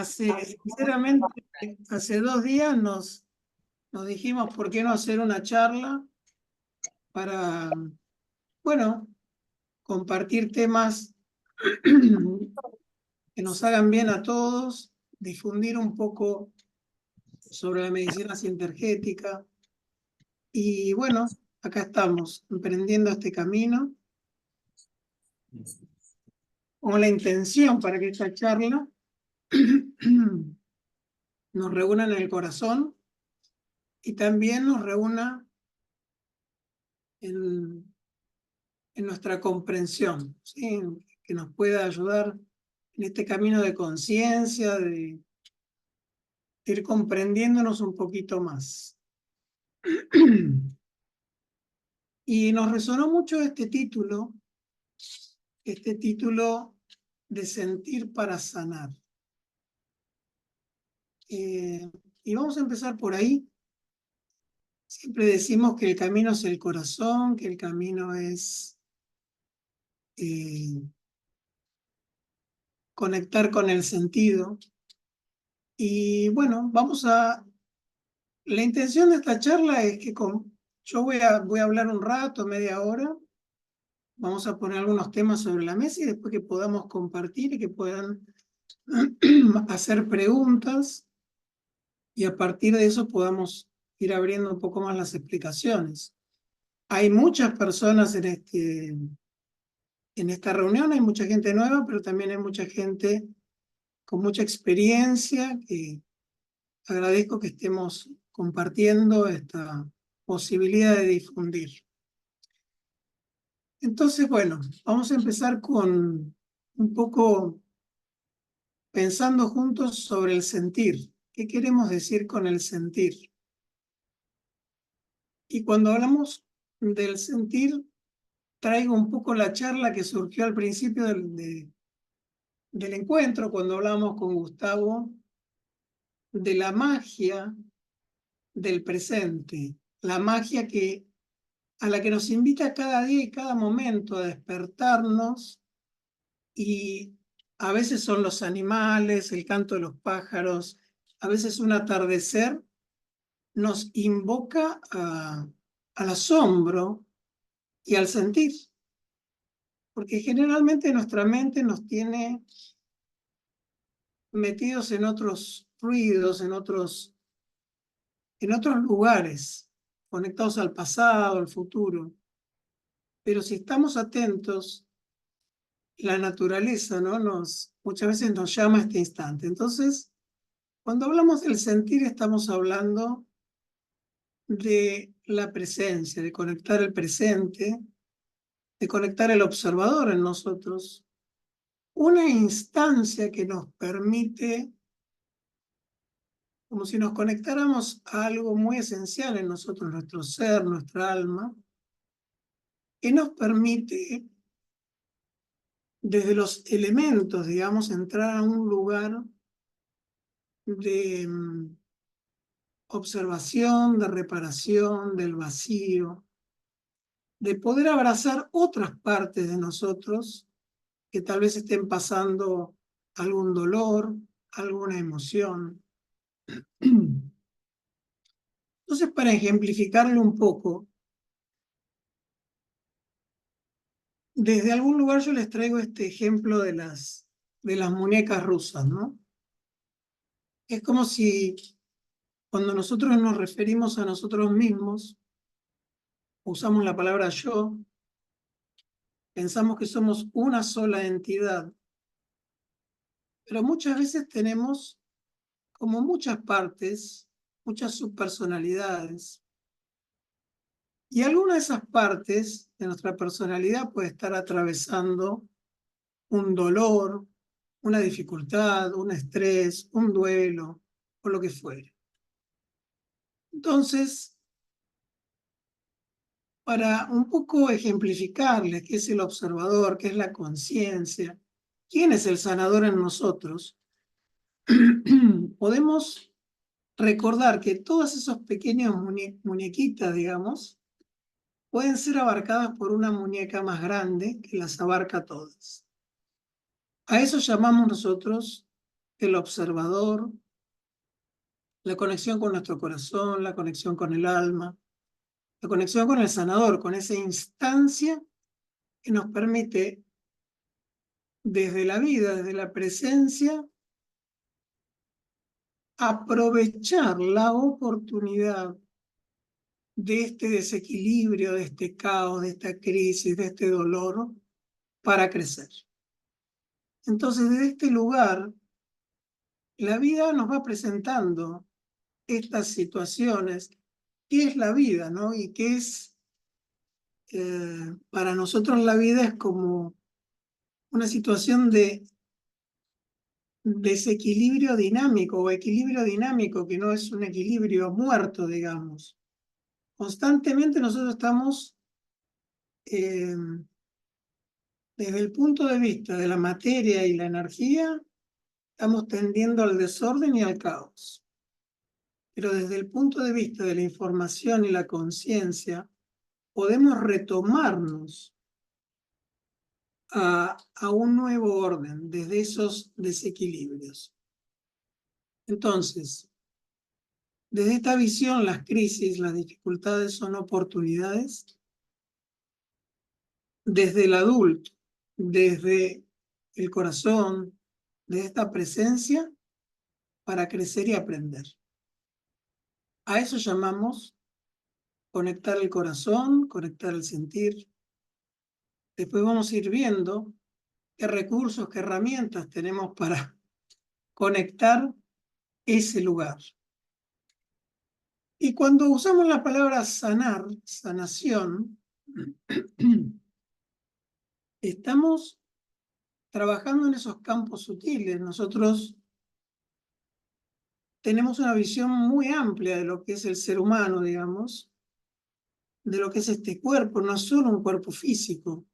Sinceramente, hace 2 días nos dijimos por qué no hacer una charla para, bueno, compartir temas que nos hagan bien a todos, difundir un poco sobre la medicina sintergética. Y bueno, acá estamos, emprendiendo este camino con la intención para que esta charla nos reúna en el corazón y también nos reúna en nuestra comprensión, ¿sí? Que nos pueda ayudar en este camino de conciencia, de ir comprendiéndonos un poquito más. Y nos resonó mucho este título de sentir para sanar. Y vamos a empezar por ahí. Siempre decimos que el camino es el corazón, que el camino es conectar con el sentido. Y bueno, la intención de esta charla es que yo voy a hablar un rato, media hora, vamos a poner algunos temas sobre la mesa y después que podamos compartir y que puedan hacer preguntas y a partir de eso podamos ir abriendo un poco más las explicaciones. Hay muchas personas en esta reunión, hay mucha gente nueva, pero también hay mucha gente con mucha experiencia que agradezco que estemos compartiendo esta posibilidad de difundir. Entonces, bueno, vamos a empezar con un poco pensando juntos sobre el sentir. ¿Qué queremos decir con el sentir? Y cuando hablamos del sentir, traigo un poco la charla que surgió al principio del encuentro, cuando hablamos con Gustavo, de la magia del presente, la magia a la que nos invita cada día y cada momento a despertarnos, y a veces son los animales, el canto de los pájaros, a veces un atardecer nos invoca al asombro y al sentir, porque generalmente nuestra mente nos tiene metidos en otros ruidos, en otros lugares, conectados al pasado, al futuro. Pero si estamos atentos, la naturaleza, ¿no? Muchas veces nos llama a este instante. Entonces, cuando hablamos del sentir, estamos hablando de la presencia, de conectar el presente, de conectar el observador en nosotros, una instancia que nos permite, como si nos conectáramos a algo muy esencial en nosotros, nuestro ser, nuestra alma, que nos permite, desde los elementos, digamos, entrar a un lugar de observación, de reparación, del vacío, de poder abrazar otras partes de nosotros que tal vez estén pasando algún dolor, alguna emoción. Entonces, para ejemplificarlo un poco, desde algún lugar yo les traigo este ejemplo de las muñecas rusas, ¿no? Es como si cuando nosotros nos referimos a nosotros mismos, usamos la palabra yo, pensamos que somos una sola entidad, pero muchas veces tenemos como muchas partes, muchas subpersonalidades. Y alguna de esas partes de nuestra personalidad puede estar atravesando un dolor, una dificultad, un estrés, un duelo, o lo que fuere. Entonces, para un poco ejemplificarles qué es el observador, qué es la conciencia, quién es el sanador en nosotros, podemos recordar que todas esas pequeñas muñequitas, digamos, pueden ser abarcadas por una muñeca más grande que las abarca todas. A eso llamamos nosotros el observador, la conexión con nuestro corazón, la conexión con el alma, la conexión con el sanador, con esa instancia que nos permite desde la vida, desde la presencia, aprovechar la oportunidad de este desequilibrio, de este caos, de esta crisis, de este dolor, para crecer. Entonces, desde este lugar, la vida nos va presentando estas situaciones, qué es la vida, ¿no? Y qué es, para nosotros la vida es como una situación de desequilibrio dinámico o equilibrio dinámico, que no es un equilibrio muerto, digamos. Constantemente nosotros estamos, desde el punto de vista de la materia y la energía, estamos tendiendo al desorden y al caos. Pero desde el punto de vista de la información y la conciencia, podemos retomarnos a un nuevo orden desde esos desequilibrios. Entonces, desde esta visión, las crisis, las dificultades son oportunidades desde el adulto, desde el corazón, de esta presencia para crecer y aprender. A eso llamamos conectar el corazón, conectar el sentir. Después vamos a ir viendo qué recursos, qué herramientas tenemos para conectar ese lugar. Y cuando usamos la palabra sanar, sanación, estamos trabajando en esos campos sutiles. Nosotros tenemos una visión muy amplia de lo que es el ser humano, digamos, de lo que es este cuerpo, no es solo un cuerpo físico.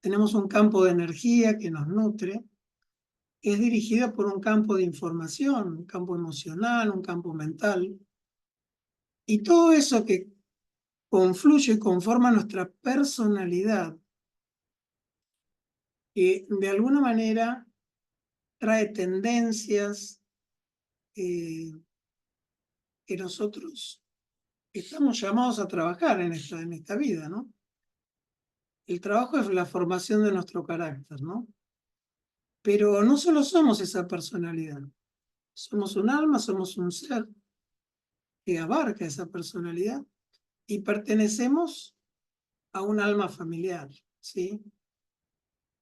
Tenemos un campo de energía que nos nutre, que es dirigido por un campo de información, un campo emocional, un campo mental. Y todo eso que confluye y conforma nuestra personalidad, que de alguna manera trae tendencias que nosotros estamos llamados a trabajar en esta vida, ¿no? El trabajo es la formación de nuestro carácter, ¿no? Pero no solo somos esa personalidad, somos un alma, somos un ser que abarca esa personalidad y pertenecemos a un alma familiar, ¿sí?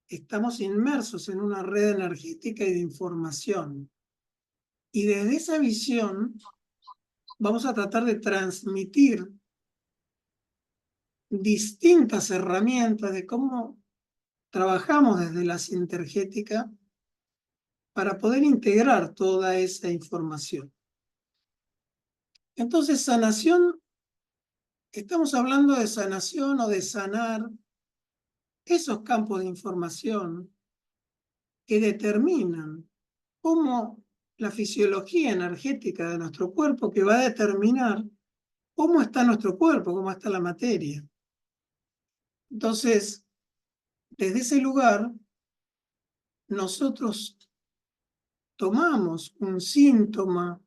Estamos inmersos en una red energética y de información. Y desde esa visión vamos a tratar de transmitir distintas herramientas de cómo trabajamos desde la sintergética para poder integrar toda esa información. Entonces, sanación, estamos hablando de sanación o de sanar esos campos de información que determinan cómo la fisiología energética de nuestro cuerpo, que va a determinar cómo está nuestro cuerpo, cómo está la materia. Entonces, desde ese lugar, nosotros tomamos un síntoma,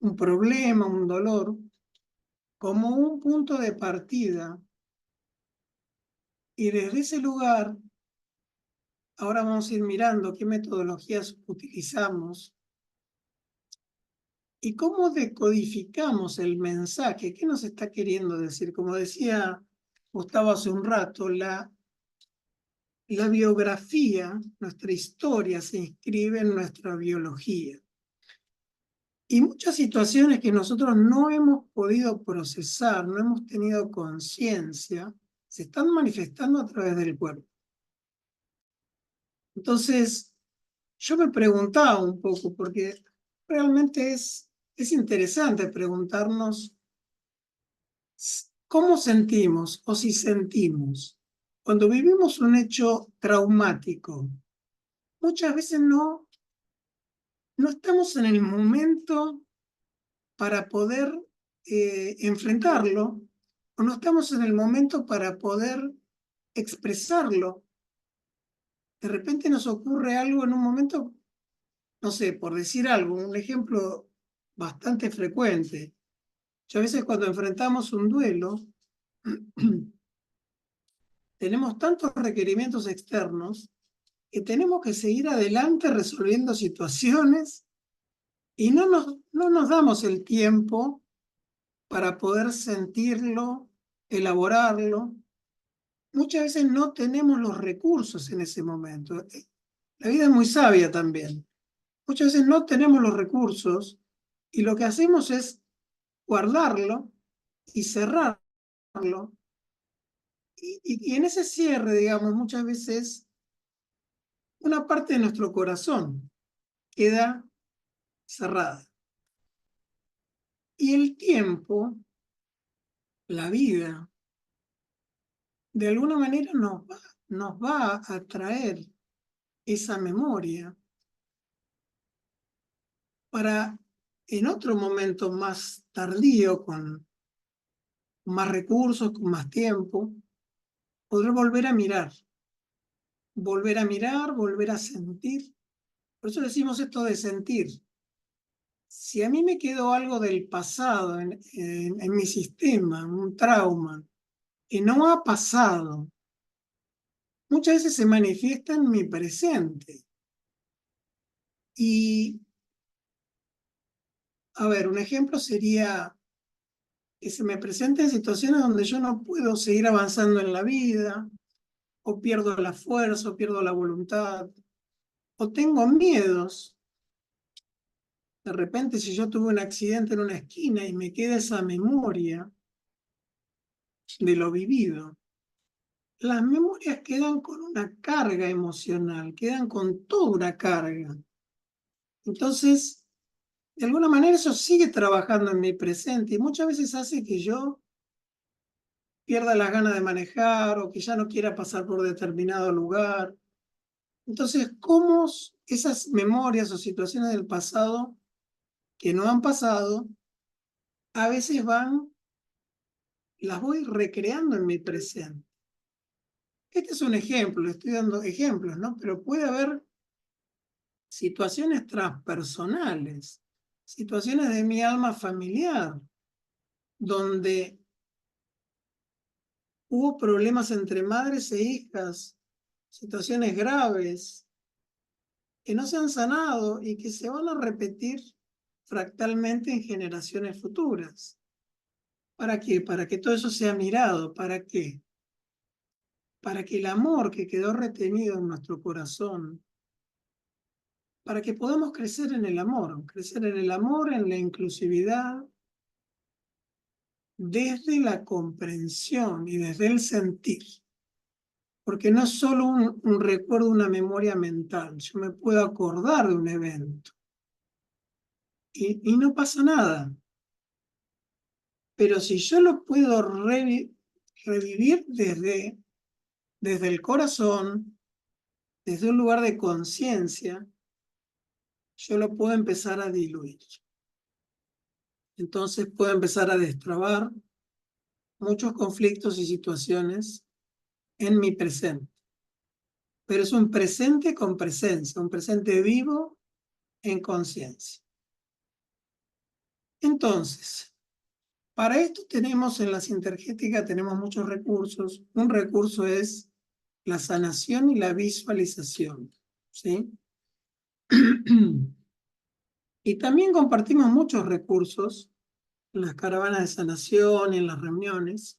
un problema, un dolor, como un punto de partida. Y desde ese lugar, ahora vamos a ir mirando qué metodologías utilizamos y cómo decodificamos el mensaje. ¿Qué nos está queriendo decir? Como decía Gustavo hace un rato, la biografía, nuestra historia se inscribe en nuestra biología. Y muchas situaciones que nosotros no hemos podido procesar, no hemos tenido conciencia, se están manifestando a través del cuerpo. Entonces, yo me preguntaba un poco, porque realmente es interesante preguntarnos cómo sentimos o si sentimos. Cuando vivimos un hecho traumático, muchas veces no estamos en el momento para poder enfrentarlo, o no estamos en el momento para poder expresarlo. De repente nos ocurre algo en un momento no sé, por decir algo, un ejemplo bastante frecuente. Yo a veces cuando enfrentamos un duelo, tenemos tantos requerimientos externos que tenemos que seguir adelante resolviendo situaciones y no nos damos el tiempo para poder sentirlo, elaborarlo. Muchas veces no tenemos los recursos en ese momento. La vida es muy sabia también. Muchas veces no tenemos los recursos y lo que hacemos es guardarlo y cerrarlo. Y en ese cierre, digamos, muchas veces una parte de nuestro corazón queda cerrada. Y el tiempo, la vida, de alguna manera nos va a traer esa memoria para en otro momento más tardío, con más recursos, con más tiempo, poder volver a mirar, volver a sentir. Por eso decimos esto de sentir. Si a mí me quedó algo del pasado en mi sistema, un trauma, que no ha pasado, muchas veces se manifiesta en mi presente. Y, a ver, un ejemplo sería que se me presenten situaciones donde yo no puedo seguir avanzando en la vida, o pierdo la fuerza, o pierdo la voluntad, o tengo miedos. De repente, si yo tuve un accidente en una esquina y me queda esa memoria de lo vivido, las memorias quedan con una carga emocional, quedan con toda una carga. Entonces, de alguna manera eso sigue trabajando en mi presente y muchas veces hace que yo pierda las ganas de manejar o que ya no quiera pasar por determinado lugar. Entonces, ¿cómo esas memorias o situaciones del pasado que no han pasado, a veces las voy recreando en mi presente? Este es un ejemplo, estoy dando ejemplos, ¿no? Pero puede haber situaciones transpersonales, situaciones de mi alma familiar, donde hubo problemas entre madres e hijas, situaciones graves que no se han sanado y que se van a repetir fractalmente en generaciones futuras. ¿Para qué? Para que todo eso sea mirado. ¿Para qué? Para que el amor que quedó retenido en nuestro corazón, para que podamos crecer en el amor, en la inclusividad, desde la comprensión y desde el sentir. Porque no es solo un recuerdo, una memoria mental. Yo me puedo acordar de un evento y no pasa nada. Pero si yo lo puedo revivir desde el corazón, desde un lugar de conciencia, yo lo puedo empezar a diluir. Entonces puedo empezar a destrabar muchos conflictos y situaciones en mi presente. Pero es un presente con presencia, un presente vivo en conciencia. Entonces, para esto tenemos en la sintergética, tenemos muchos recursos. Un recurso es la sanación y la visualización, ¿sí? Y también compartimos muchos recursos en las caravanas de sanación y en las reuniones.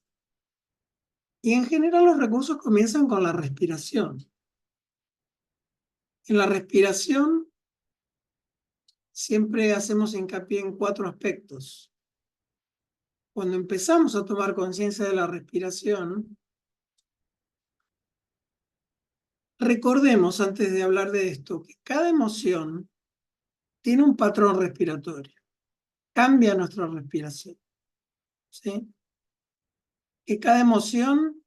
Y en general los recursos comienzan con la respiración. En la respiración siempre hacemos hincapié en 4 aspectos. Cuando empezamos a tomar conciencia de la respiración, recordemos antes de hablar de esto que cada emoción tiene un patrón respiratorio, cambia nuestra respiración, ¿sí? Que cada emoción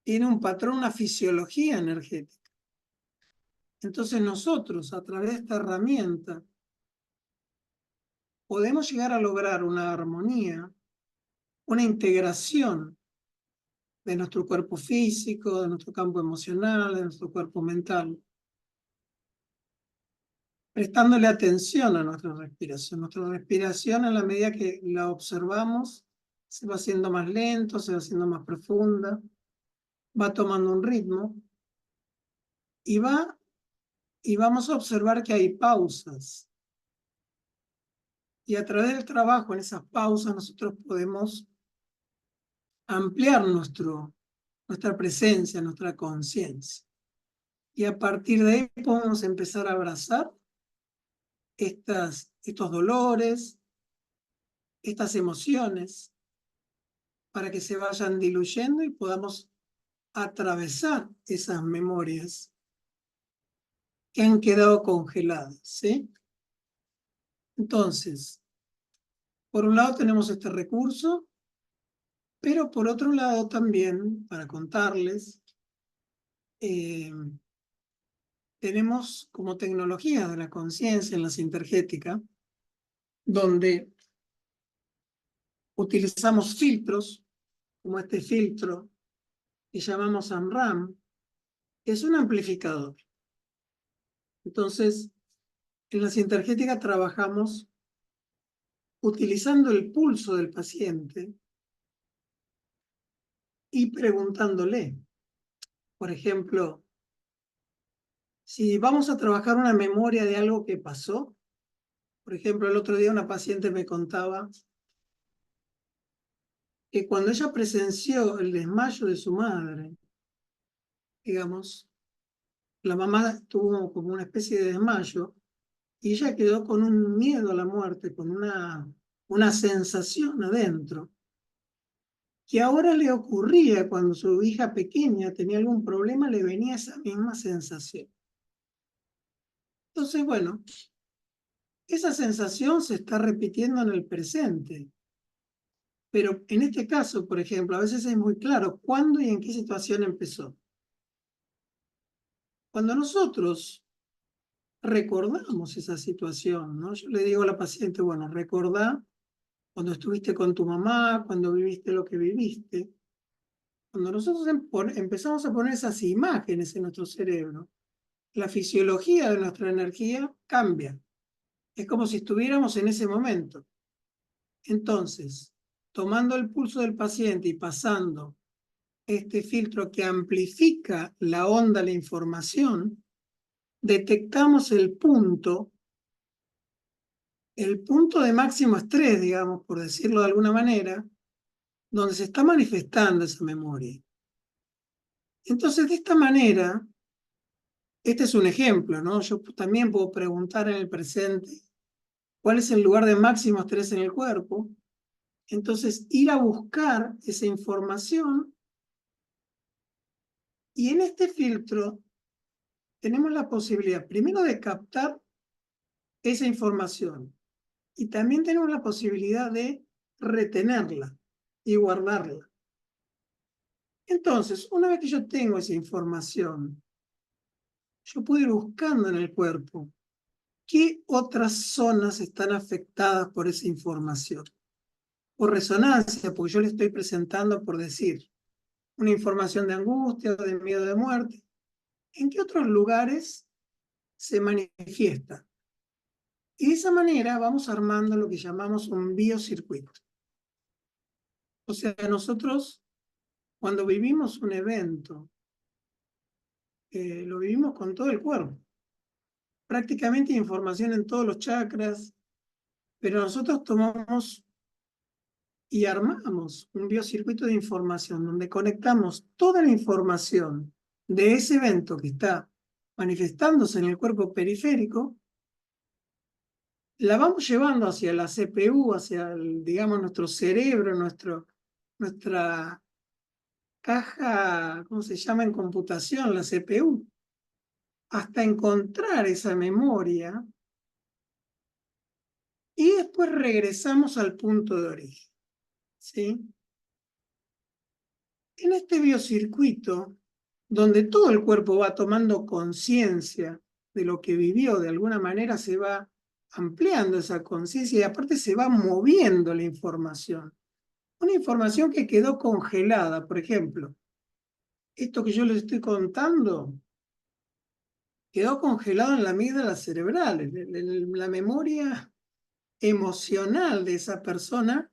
tiene un patrón, una fisiología energética. Entonces nosotros, a través de esta herramienta, podemos llegar a lograr una armonía, una integración de nuestro cuerpo físico, de nuestro campo emocional, de nuestro cuerpo mental. prestándole atención a nuestra respiración. Nuestra respiración, en la medida que la observamos, se va haciendo más lento, se va haciendo más profunda, va tomando un ritmo y vamos a observar que hay pausas. Y a través del trabajo en esas pausas nosotros podemos ampliar nuestra presencia, nuestra conciencia. Y a partir de ahí podemos empezar a abrazar estos dolores, estas emociones, para que se vayan diluyendo y podamos atravesar esas memorias que han quedado congeladas, ¿sí? Entonces, por un lado tenemos este recurso, pero por otro lado también, para contarles, tenemos como tecnología de la conciencia en la sintergética, donde utilizamos filtros, como este filtro que llamamos AMRAM, que es un amplificador. Entonces, en la sintergética trabajamos utilizando el pulso del paciente y preguntándole. Por ejemplo, si vamos a trabajar una memoria de algo que pasó, por ejemplo, el otro día una paciente me contaba que cuando ella presenció el desmayo de su madre, digamos, la mamá tuvo como una especie de desmayo y ella quedó con un miedo a la muerte, con una sensación adentro, que ahora le ocurría cuando su hija pequeña tenía algún problema, le venía esa misma sensación. Entonces, bueno, esa sensación se está repitiendo en el presente. Pero en este caso, por ejemplo, a veces es muy claro cuándo y en qué situación empezó. Cuando nosotros recordamos esa situación, ¿no? Yo le digo a la paciente, bueno, recordá cuando estuviste con tu mamá, cuando viviste lo que viviste. Cuando nosotros empezamos a poner esas imágenes en nuestro cerebro, la fisiología de nuestra energía cambia. Es como si estuviéramos en ese momento. Entonces, tomando el pulso del paciente y pasando este filtro que amplifica la onda, la información, detectamos el punto de máximo estrés, digamos, por decirlo de alguna manera, donde se está manifestando esa memoria. Entonces, de esta manera, este es un ejemplo, ¿no? Yo también puedo preguntar en el presente cuál es el lugar de máximo estrés en el cuerpo. Entonces, ir a buscar esa información y en este filtro tenemos la posibilidad, primero, de captar esa información y también tenemos la posibilidad de retenerla y guardarla. Entonces, una vez que yo tengo esa información, yo puedo ir buscando en el cuerpo qué otras zonas están afectadas por esa información. Por resonancia, porque yo le estoy presentando, por decir, una información de angustia o de miedo de muerte. ¿En qué otros lugares se manifiesta? Y de esa manera vamos armando lo que llamamos un biocircuito. O sea, nosotros cuando vivimos un evento, lo vivimos con todo el cuerpo. Prácticamente hay información en todos los chakras, pero nosotros tomamos y armamos un biocircuito de información donde conectamos toda la información de ese evento que está manifestándose en el cuerpo periférico, la vamos llevando hacia la CPU, hacia, digamos, nuestro cerebro, nuestra caja, ¿cómo se llama en computación? La CPU, hasta encontrar esa memoria y después regresamos al punto de origen, ¿sí? En este biocircuito, donde todo el cuerpo va tomando conciencia de lo que vivió, de alguna manera se va ampliando esa conciencia y aparte se va moviendo la información. Una información que quedó congelada, por ejemplo. Esto que yo les estoy contando quedó congelado en la amígdala cerebral, la memoria emocional de esa persona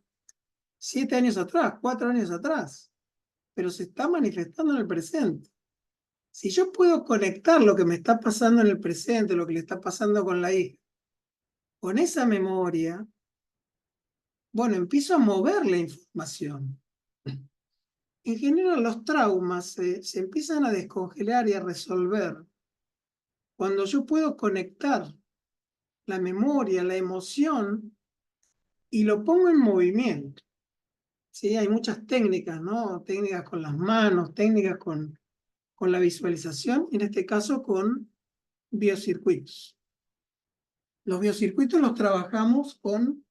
7 años atrás, 4 años atrás, pero se está manifestando en el presente. Si yo puedo conectar lo que me está pasando en el presente, lo que le está pasando con la hija, con esa memoria, bueno, empiezo a mover la información. En general, los traumas se empiezan a descongelar y a resolver cuando yo puedo conectar la memoria, la emoción, y lo pongo en movimiento. ¿Sí? Hay muchas técnicas, ¿no? Técnicas con las manos, técnicas con la visualización, en este caso con biocircuitos. Los biocircuitos los trabajamos con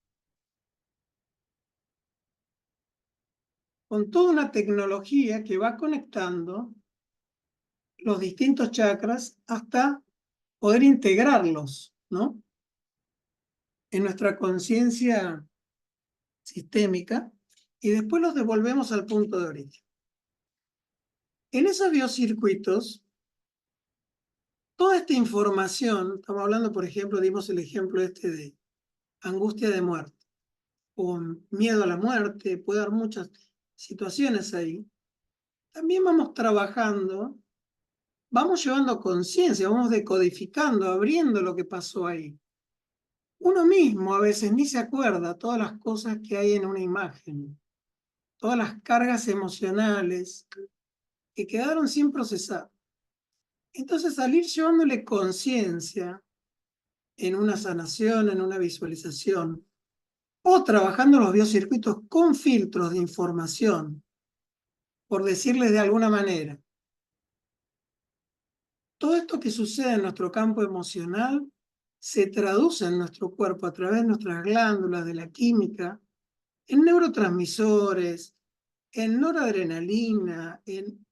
toda una tecnología que va conectando los distintos chakras hasta poder integrarlos, ¿no? En nuestra conciencia sistémica, y después los devolvemos al punto de origen. En esos biocircuitos, toda esta información, estamos hablando, por ejemplo, dimos el ejemplo este de angustia de muerte, o miedo a la muerte, puede haber muchas situaciones ahí. También vamos trabajando, vamos llevando conciencia, vamos decodificando, abriendo lo que pasó ahí. Uno mismo a veces ni se acuerda todas las cosas que hay en una imagen, todas las cargas emocionales que quedaron sin procesar. Entonces, al ir llevándole conciencia en una sanación, en una visualización, o trabajando los biocircuitos con filtros de información, por decirles de alguna manera, todo esto que sucede en nuestro campo emocional se traduce en nuestro cuerpo a través de nuestras glándulas, de la química, en neurotransmisores, en noradrenalina, en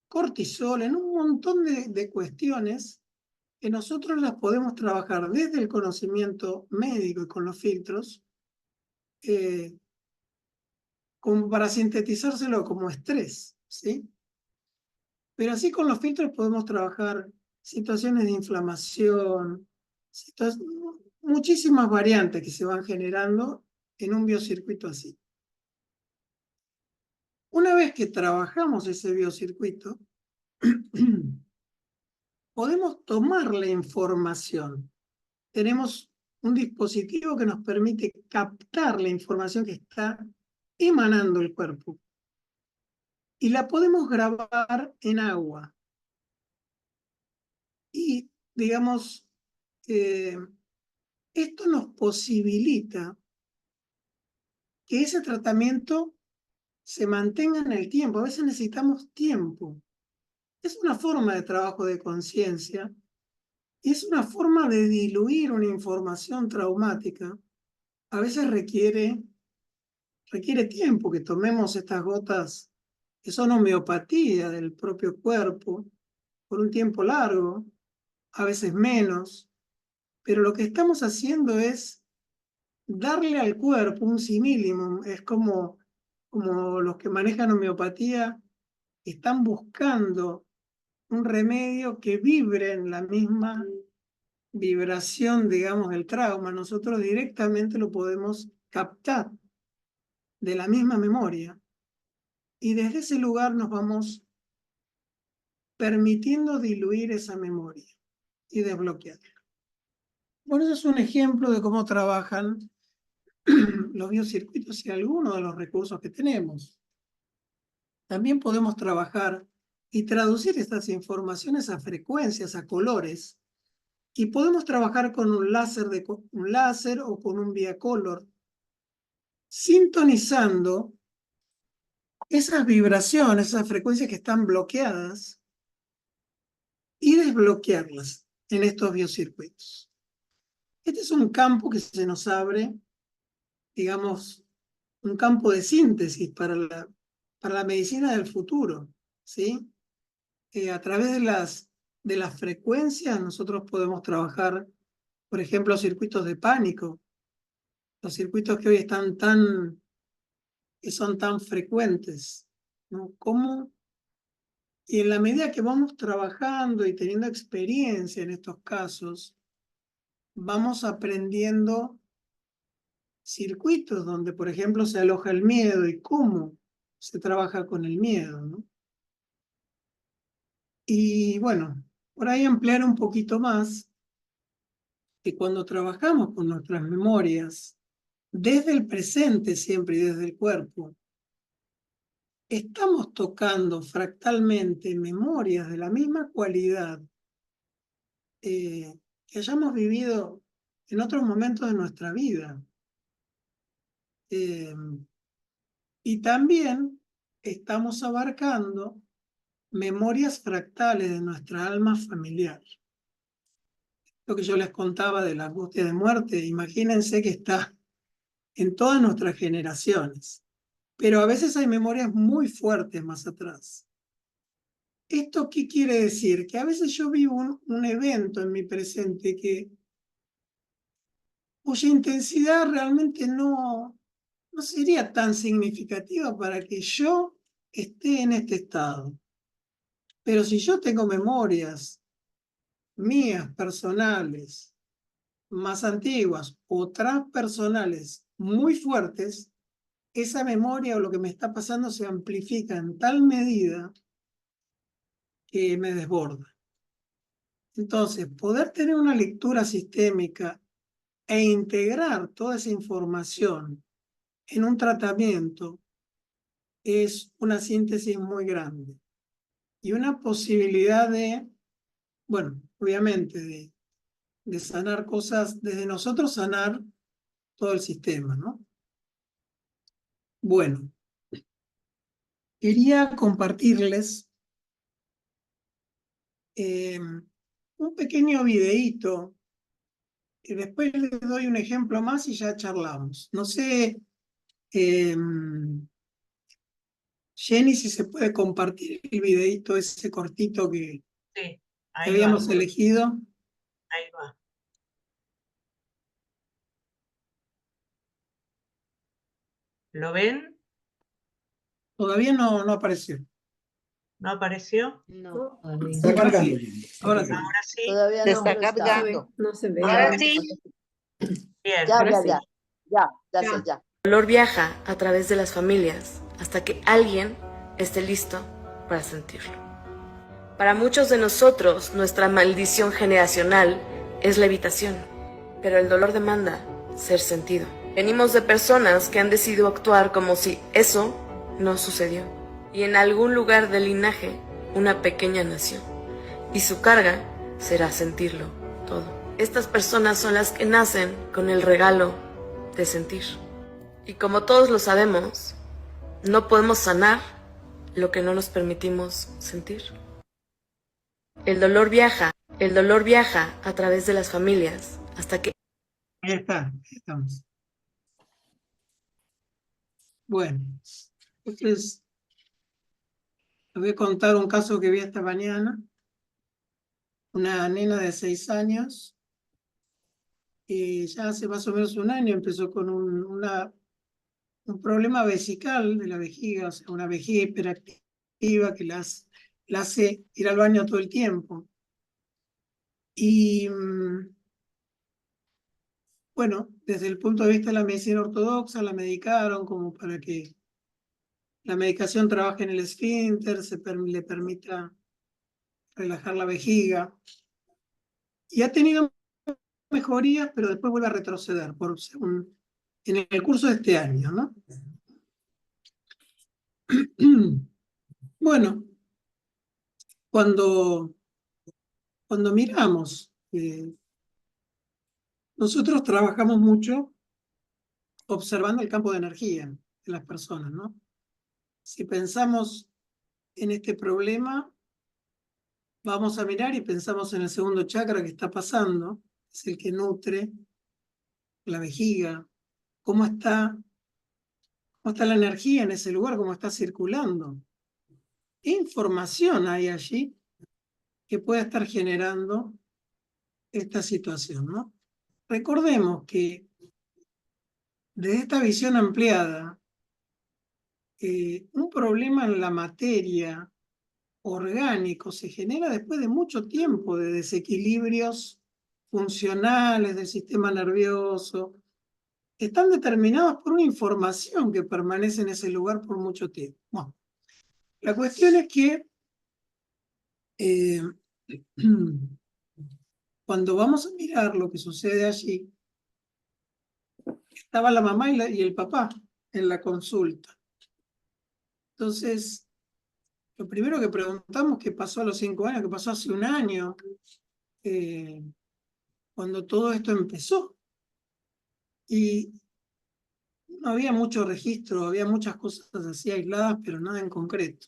cortisol, en un montón de cuestiones que nosotros las podemos trabajar desde el conocimiento médico y con los filtros, como para sintetizárselo como estrés, ¿sí? Pero así con los filtros podemos trabajar situaciones de inflamación, muchísimas variantes que se van generando en un biocircuito así. Una vez que trabajamos ese biocircuito, podemos tomar la información. Tenemos un dispositivo que nos permite captar la información que está emanando el cuerpo y la podemos grabar en agua. Y, digamos, esto nos posibilita que ese tratamiento se mantenga en el tiempo. A veces necesitamos tiempo. Es una forma de trabajo de conciencia y es una forma de diluir una información traumática. A veces requiere tiempo que tomemos estas gotas que son homeopatía del propio cuerpo por un tiempo largo, a veces menos, pero lo que estamos haciendo es darle al cuerpo un simílimum. Es como los que manejan homeopatía están buscando un remedio que vibre en la misma vibración, digamos, del trauma. Nosotros directamente lo podemos captar de la misma memoria y desde ese lugar nos vamos permitiendo diluir esa memoria y desbloquearla. Bueno, eso es un ejemplo de cómo trabajan los biocircuitos y algunos de los recursos que tenemos. También podemos trabajar y traducir estas informaciones a frecuencias, a colores, y podemos trabajar con un láser o con un bicolor, sintonizando esas vibraciones, esas frecuencias que están bloqueadas y desbloquearlas en estos biocircuitos. Este es un campo que se nos abre, digamos, un campo de síntesis para la medicina del futuro, ¿sí? A través de las frecuencias nosotros podemos trabajar, por ejemplo, circuitos de pánico, los circuitos que hoy que son tan frecuentes, ¿no? ¿Cómo Y en la medida que vamos trabajando y teniendo experiencia en estos casos, vamos aprendiendo circuitos donde, por ejemplo, se aloja el miedo y cómo se trabaja con el miedo, ¿no? Y bueno, por ahí ampliar un poquito más, que cuando trabajamos con nuestras memorias, desde el presente siempre y desde el cuerpo, estamos tocando fractalmente memorias de la misma cualidad que hayamos vivido en otros momentos de nuestra vida. Y también estamos abarcando memorias fractales de nuestra alma familiar. Lo que yo les contaba de la angustia de muerte, imagínense que está en todas nuestras generaciones, pero a veces hay memorias muy fuertes más atrás. ¿Esto qué quiere decir? Que a veces yo vivo un evento en mi presente cuya intensidad realmente no sería tan significativa para que yo esté en este estado. Pero si yo tengo memorias mías, personales, más antiguas o transpersonales muy fuertes, esa memoria o lo que me está pasando se amplifica en tal medida que me desborda. Entonces, poder tener una lectura sistémica e integrar toda esa información en un tratamiento es una síntesis muy grande y una posibilidad de, bueno, obviamente de sanar cosas, desde nosotros sanar todo el sistema, ¿no? Bueno, quería compartirles un pequeño videíto y después les doy un ejemplo más y ya charlamos. No sé, Jenny, si se puede compartir el videíto ese cortito Sí, que ahí va, habíamos elegido. ahí va. ¿Lo ven? Todavía no apareció. ¿No apareció? No, Está cargando. Ahora sí. Ahora sí. todavía Se no, está pero está. cargando. No se ve. Ahora sí. Bien. Ya, Ahora ya, sí. ya sé, ya. El dolor viaja a través de las familias hasta que alguien esté listo para sentirlo. Para muchos de nosotros, nuestra maldición generacional es la evitación, pero el dolor demanda ser sentido. Venimos de personas que han decidido actuar como si eso no sucedió, y en algún lugar del linaje una pequeña nació, y su carga será sentirlo todo. Estas personas son las que nacen con el regalo de sentir. Y como todos lo sabemos, no podemos sanar lo que no nos permitimos sentir. El dolor viaja a través de las familias hasta que... Ahí está, ahí estamos. Bueno, entonces les voy a contar un caso que vi esta mañana. Una nena de 6 años, ya hace más o menos un año empezó con un problema vesical de la vejiga, o sea, una vejiga hiperactiva que la hace ir al baño todo el tiempo. Y bueno, desde el punto de vista de la medicina ortodoxa, la medicaron como para que la medicación trabaje en el esfínter, le permita relajar la vejiga. Y ha tenido mejorías, pero después vuelve a retroceder en el curso de este año, ¿no? Bueno, cuando miramos, nosotros trabajamos mucho observando el campo de energía de las personas, ¿no? Si pensamos en este problema, vamos a mirar y pensamos en el segundo chakra que está pasando, es el que nutre la vejiga, cómo está la energía en ese lugar, cómo está circulando. ¿Qué información hay allí que pueda estar generando esta situación, ¿no? Recordemos que desde esta visión ampliada, un problema en la materia orgánico se genera después de mucho tiempo de desequilibrios funcionales del sistema nervioso. Están determinados por una información que permanece en ese lugar por mucho tiempo. Bueno, la cuestión es que cuando vamos a mirar lo que sucede allí, estaba la mamá y el papá en la consulta. Entonces, lo primero que preguntamos, ¿qué pasó a los 5 años? ¿Qué pasó hace un año? Cuando todo esto empezó. Y no había mucho registro, había muchas cosas así aisladas, pero nada en concreto.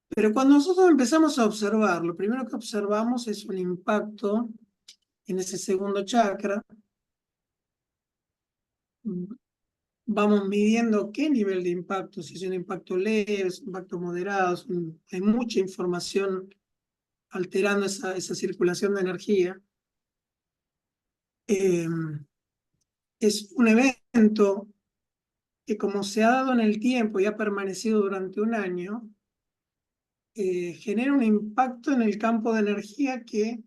Pero cuando nosotros empezamos a observar, lo primero que observamos es un impacto en ese segundo chakra. Vamos midiendo qué nivel de impacto, si es un impacto leve, es un impacto moderado, hay mucha información alterando esa circulación de energía. Es un evento que, como se ha dado en el tiempo y ha permanecido durante un año, genera un impacto en el campo de energía que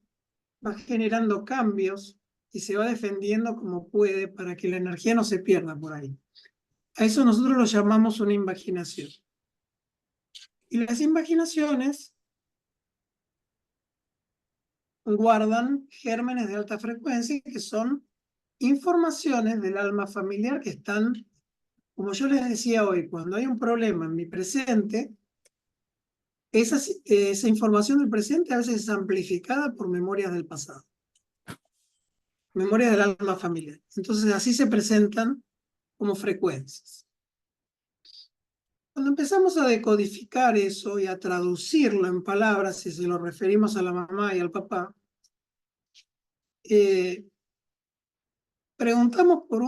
va generando cambios y se va defendiendo como puede para que la energía no se pierda por ahí. A eso nosotros lo llamamos una invaginación. Y las invaginaciones guardan gérmenes de alta frecuencia que son informaciones del alma familiar que están, como yo les decía hoy, cuando hay un problema en mi presente, esa información del presente a veces es amplificada por memorias del pasado, memorias del alma familiar. Entonces así se presentan como frecuencias. Cuando empezamos a decodificar eso y a traducirlo en palabras, si se lo referimos a la mamá y al papá, preguntamos por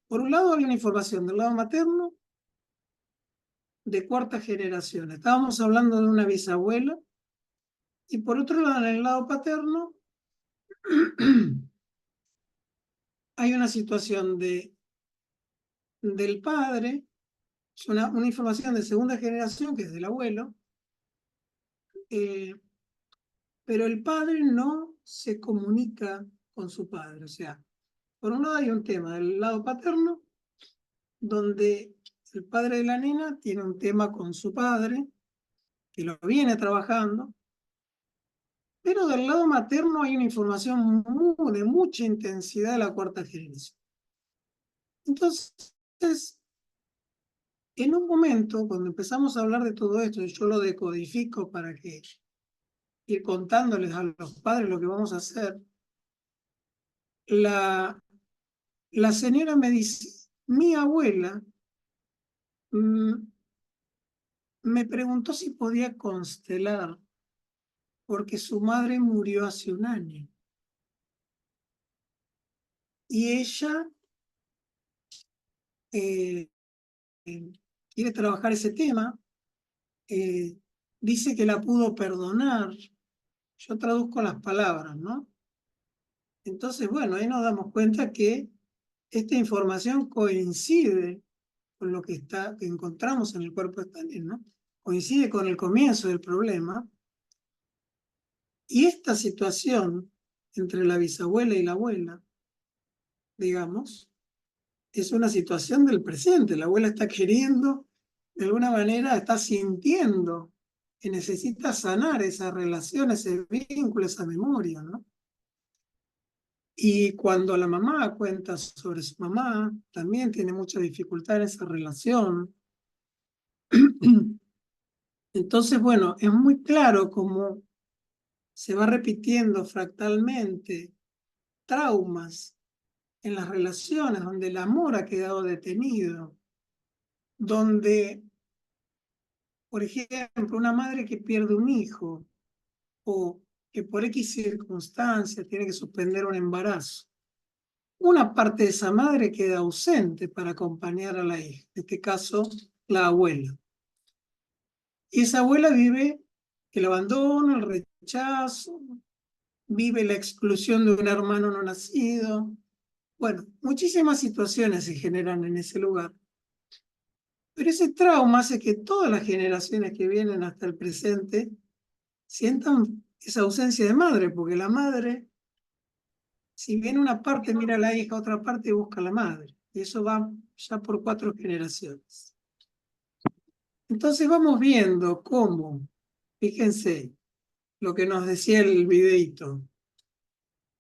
por un lado hay una información del lado materno de cuarta generación. Estábamos hablando de una bisabuela, y por otro lado, en el lado paterno, hay una situación del padre, es una información de segunda generación, que es del abuelo, pero el padre no se comunica con su padre. O sea, por un lado hay un tema del lado paterno, donde el padre de la nena tiene un tema con su padre, que lo viene trabajando, pero del lado materno hay una información de mucha intensidad de la cuarta generación. Entonces, en un momento, cuando empezamos a hablar de todo esto, y yo lo decodifico para que ir contándoles a los padres lo que vamos a hacer, la señora me dice, mi abuela me preguntó si podía constelar porque su madre murió hace un año. Y ella quiere trabajar ese tema, dice que la pudo perdonar. Yo traduzco las palabras, ¿no? Entonces, bueno, ahí nos damos cuenta que esta información coincide con lo que encontramos en el cuerpo de Stanley, ¿no? Coincide con el comienzo del problema. Y esta situación entre la bisabuela y la abuela, digamos, es una situación del presente. La abuela está queriendo, de alguna manera, está sintiendo que necesita sanar esa relación, ese vínculo, esa memoria, ¿no? Y cuando la mamá cuenta sobre su mamá, también tiene mucha dificultad en esa relación. Entonces, bueno, es muy claro cómo se va repitiendo fractalmente traumas en las relaciones donde el amor ha quedado detenido, donde, por ejemplo, una madre que pierde un hijo o que por X circunstancias tiene que suspender un embarazo, una parte de esa madre queda ausente para acompañar a la hija, en este caso la abuela. Y esa abuela vive el abandono, el rechazo, vive la exclusión de un hermano no nacido. Bueno, muchísimas situaciones se generan en ese lugar. Pero ese trauma hace que todas las generaciones que vienen hasta el presente sientan esa ausencia de madre, porque la madre, si bien una parte mira a la hija, otra parte busca a la madre. Y eso va ya por 4 generaciones. Entonces vamos viendo cómo, fíjense lo que nos decía el videíto.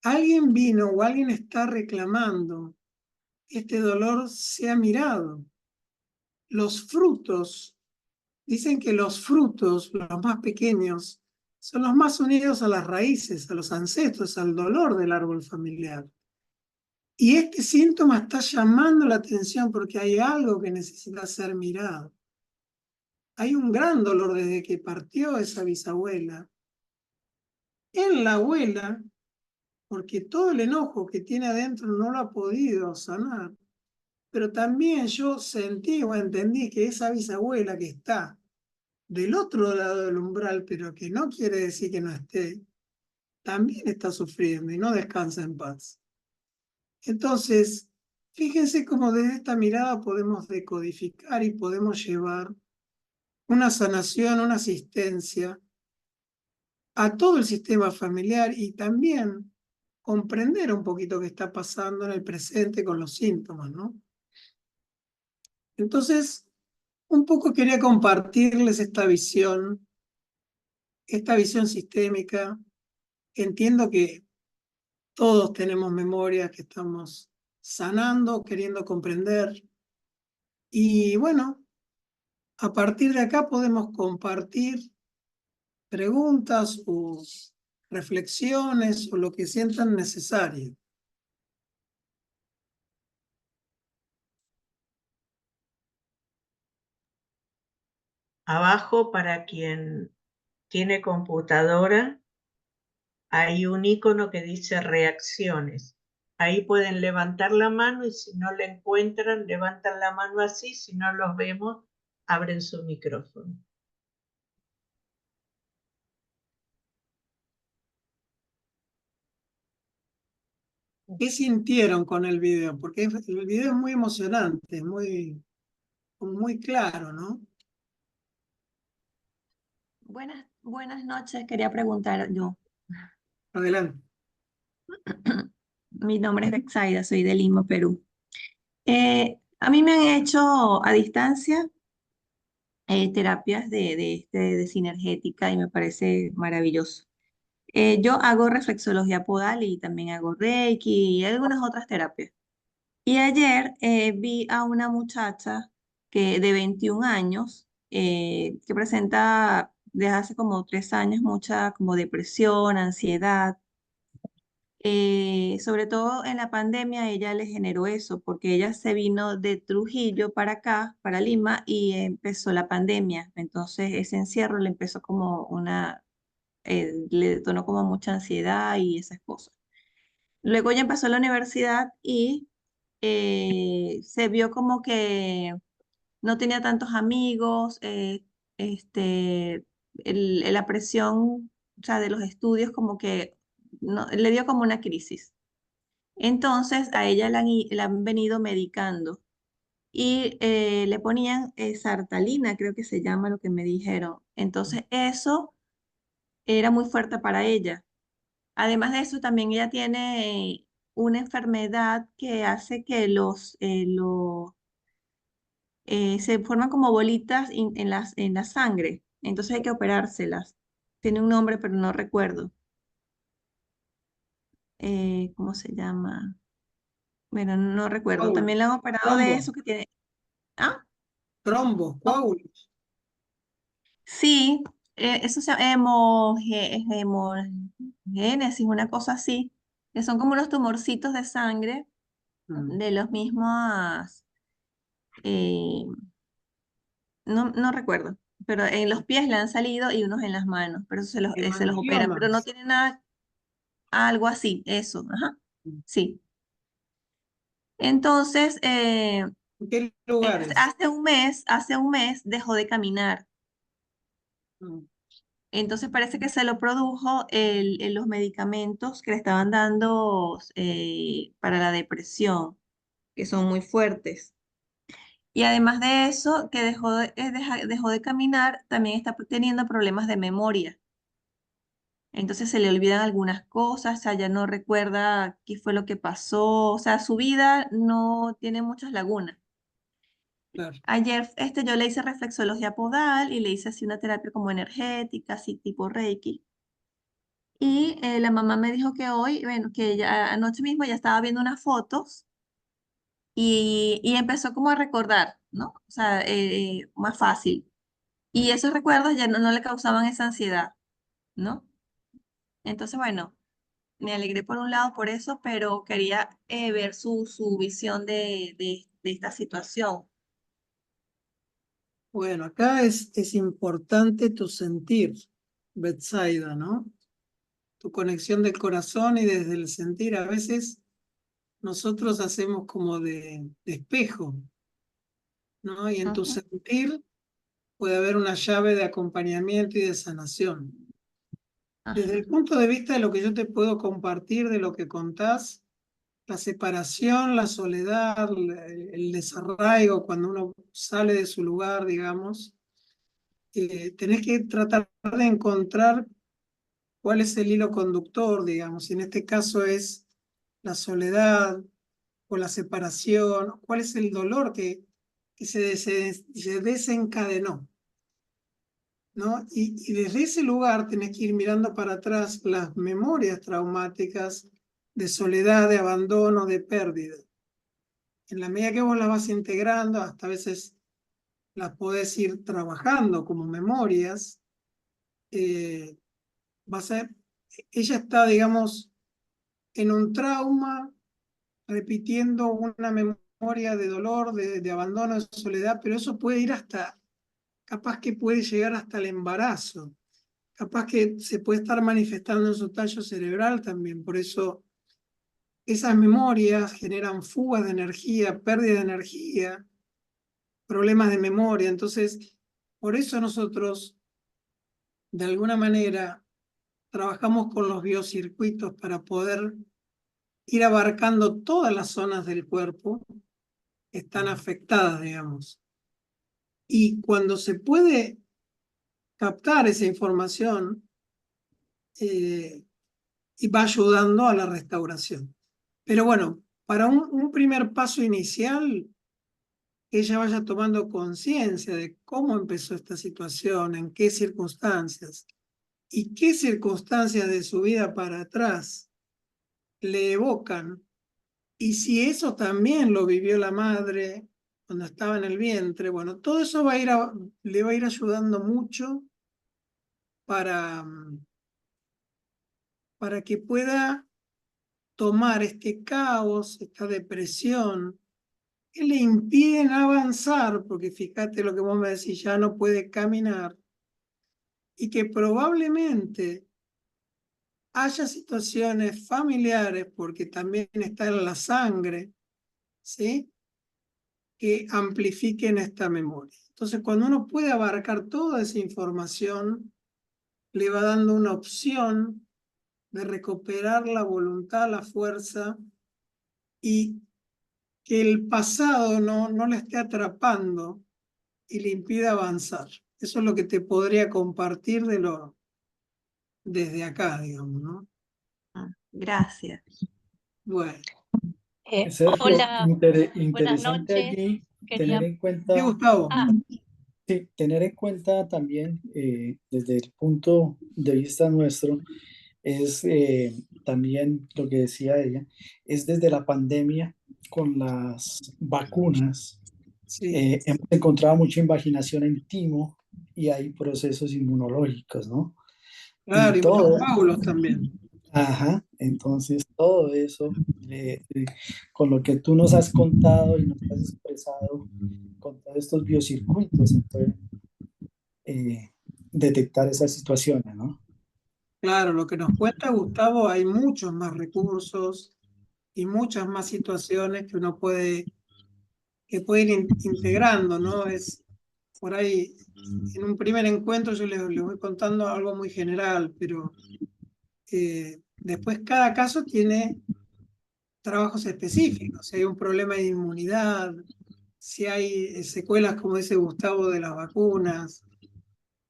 Alguien vino o alguien está reclamando este dolor sea mirado. Los frutos, dicen que los frutos, los más pequeños, son los más unidos a las raíces, a los ancestros, al dolor del árbol familiar. Y este síntoma está llamando la atención porque hay algo que necesita ser mirado. Hay un gran dolor desde que partió esa bisabuela. En la abuela, porque todo el enojo que tiene adentro no lo ha podido sanar. Pero también yo sentí o entendí que esa bisabuela que está del otro lado del umbral, pero que no quiere decir que no esté, también está sufriendo y no descansa en paz. Entonces, fíjense cómo desde esta mirada podemos decodificar y podemos llevar una sanación, una asistencia a todo el sistema familiar y también comprender un poquito qué está pasando en el presente con los síntomas, ¿no? Entonces, un poco quería compartirles esta visión sistémica. Entiendo que todos tenemos memorias que estamos sanando, queriendo comprender. Y bueno, a partir de acá podemos compartir preguntas o reflexiones o lo que sientan necesario. Abajo, para quien tiene computadora, hay un icono que dice reacciones. Ahí pueden levantar la mano y si no la encuentran, levantan la mano así. Si no los vemos, abren su micrófono. ¿Qué sintieron con el video? Porque el video es muy emocionante, muy claro, ¿no? Buenas noches, quería preguntar yo. Adelante. Mi nombre es Bexaida, soy de Lima, Perú. A mí me han hecho a distancia terapias de sinergética y me parece maravilloso. Yo hago reflexología podal y también hago Reiki y algunas otras terapias. Y ayer vi a una muchacha de 21 años que presenta desde hace como 3 años mucha como depresión, ansiedad. Sobre todo en la pandemia ella le generó eso, porque ella se vino de Trujillo para acá, para Lima, y empezó la pandemia. Entonces ese encierro le empezó como le detonó como mucha ansiedad y esas cosas. Luego ella empezó la universidad y se vio como que no tenía tantos amigos, la presión, o sea, de los estudios como que le dio como una crisis. Entonces a ella la han venido medicando y le ponían sartalina, creo que se llama lo que me dijeron. Entonces eso era muy fuerte para ella. Además de eso, también ella tiene una enfermedad que hace que se forman como bolitas en la sangre. Entonces hay que operárselas. Tiene un nombre, pero no recuerdo. ¿Cómo se llama? Bueno, no recuerdo. Coágulos, También le han operado de trombos, eso que tiene. ¿Ah? trombos, Oh, coágulos. sí, eso se llama hemogénesis, una cosa así, que son como unos tumorcitos de sangre de los mismos, eh, no recuerdo, pero en los pies le han salido y unos en las manos, pero eso se los operan, pero no Hemangiomas. tiene nada, algo así, eso, ajá, sí. Entonces, ¿En qué lugares? hace un mes dejó de caminar. Mm. Entonces parece que se lo produjo los medicamentos que le estaban dando para la depresión, que son muy fuertes. Y además de eso, que dejó de caminar, también está teniendo problemas de memoria. Entonces se le olvidan algunas cosas, o sea, ya no recuerda qué fue lo que pasó, o sea, su vida no tiene muchas lagunas. Claro. Ayer yo le hice reflexología podal y le hice así una terapia como energética, así tipo Reiki. Y la mamá me dijo que hoy, bueno, que ella, anoche mismo ya estaba viendo unas fotos y empezó como a recordar, ¿no? O sea, más fácil. Y esos recuerdos ya no le causaban esa ansiedad, ¿no? Entonces, bueno, me alegré por un lado por eso, pero quería ver su visión de esta situación. Bueno, acá es importante tu sentir, Betsaida, ¿no? Tu conexión del corazón y desde el sentir. A veces nosotros hacemos como de espejo, ¿no? Y en tu Ujú, sentir puede haber una llave de acompañamiento y de sanación. Desde el ajá, punto de vista de lo que yo te puedo compartir, de lo que contás, la separación, la soledad, el desarraigo, cuando uno sale de su lugar, digamos, tenés que tratar de encontrar cuál es el hilo conductor, digamos, y en este caso es la soledad o la separación, cuál es el dolor que se desencadenó, ¿no? Y desde ese lugar tenés que ir mirando para atrás las memorias traumáticas de soledad, de abandono, de pérdida. En la medida que vos las vas integrando, hasta a veces las podés ir trabajando como memorias, vas a, ella está, digamos, en un trauma, repitiendo una memoria de dolor, de abandono, de soledad, pero eso puede ir hasta, capaz que puede llegar hasta el embarazo, capaz que se puede estar manifestando en su tallo cerebral también, por eso esas memorias generan fugas de energía, pérdida de energía, problemas de memoria, entonces por eso nosotros de alguna manera trabajamos con los biocircuitos para poder ir abarcando todas las zonas del cuerpo que están afectadas, digamos. Y cuando se puede captar esa información, y va ayudando a la restauración. Pero bueno, para un primer paso inicial, que ella vaya tomando conciencia de cómo empezó esta situación, en qué circunstancias, y qué circunstancias de su vida para atrás le evocan. Y si eso también lo vivió la madre cuando estaba en el vientre, bueno, todo eso va a ir le va a ir ayudando mucho para, para que pueda tomar este caos, esta depresión, que le impiden avanzar, porque fíjate lo que vos me decís, ya no puede caminar, y que probablemente haya situaciones familiares, porque también está en la sangre, ¿sí? Que amplifiquen esta memoria. Entonces, cuando uno puede abarcar toda esa información, le va dando una opción de recuperar la voluntad, la fuerza, y que el pasado no la esté atrapando y le impida avanzar. Eso es lo que te podría compartir desde acá, digamos, ¿no? gracias. Bueno, Sergio, Hola, buenas interesante noches. allí tener Quería. en sí, cuenta, Gustavo. Ah, sí, tener en cuenta también desde el punto de vista nuestro, es también lo que decía ella, es desde la pandemia con las vacunas, Sí, hemos encontrado mucha invaginación en timo y hay procesos inmunológicos, ¿no? claro, Y y muchos todo, coágulos también. ajá, entonces todo eso, con lo que tú nos has contado y nos has expresado, con todos estos biocircuitos, se pueden detectar esas situaciones, ¿no? Claro, lo que nos cuenta Gustavo, hay muchos más recursos y muchas más situaciones que uno que puede ir integrando, ¿no? Es por ahí, en un primer encuentro yo les voy contando algo muy general, pero después cada caso tiene trabajos específicos. Si hay un problema de inmunidad, si hay secuelas, como dice Gustavo, de las vacunas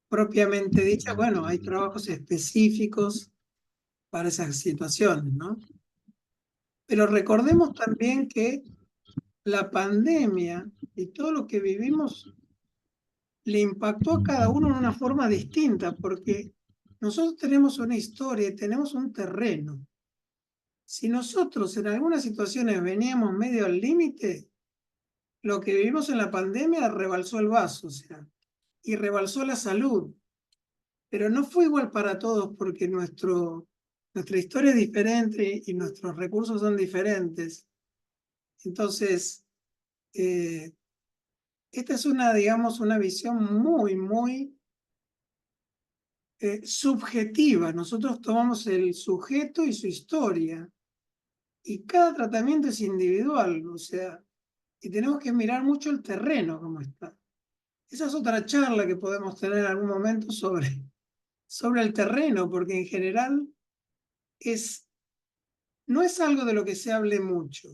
propiamente dichas. Bueno, hay trabajos específicos para esas situaciones, ¿no? Pero recordemos también que la pandemia y todo lo que vivimos le impactó a cada uno de una forma distinta, porque nosotros tenemos una historia y tenemos un terreno. Si nosotros en algunas situaciones veníamos medio al límite, lo que vivimos en la pandemia rebalsó el vaso, o sea, y rebalsó la salud. Pero no fue igual para todos porque nuestra historia es diferente y nuestros recursos son diferentes. Entonces, esta es digamos, una visión muy, muy subjetiva. Nosotros tomamos el sujeto y su historia, y cada tratamiento es individual, o sea, y tenemos que mirar mucho el terreno como está. Esa es otra charla que podemos tener en algún momento sobre el terreno, porque en general no es algo de lo que se hable mucho.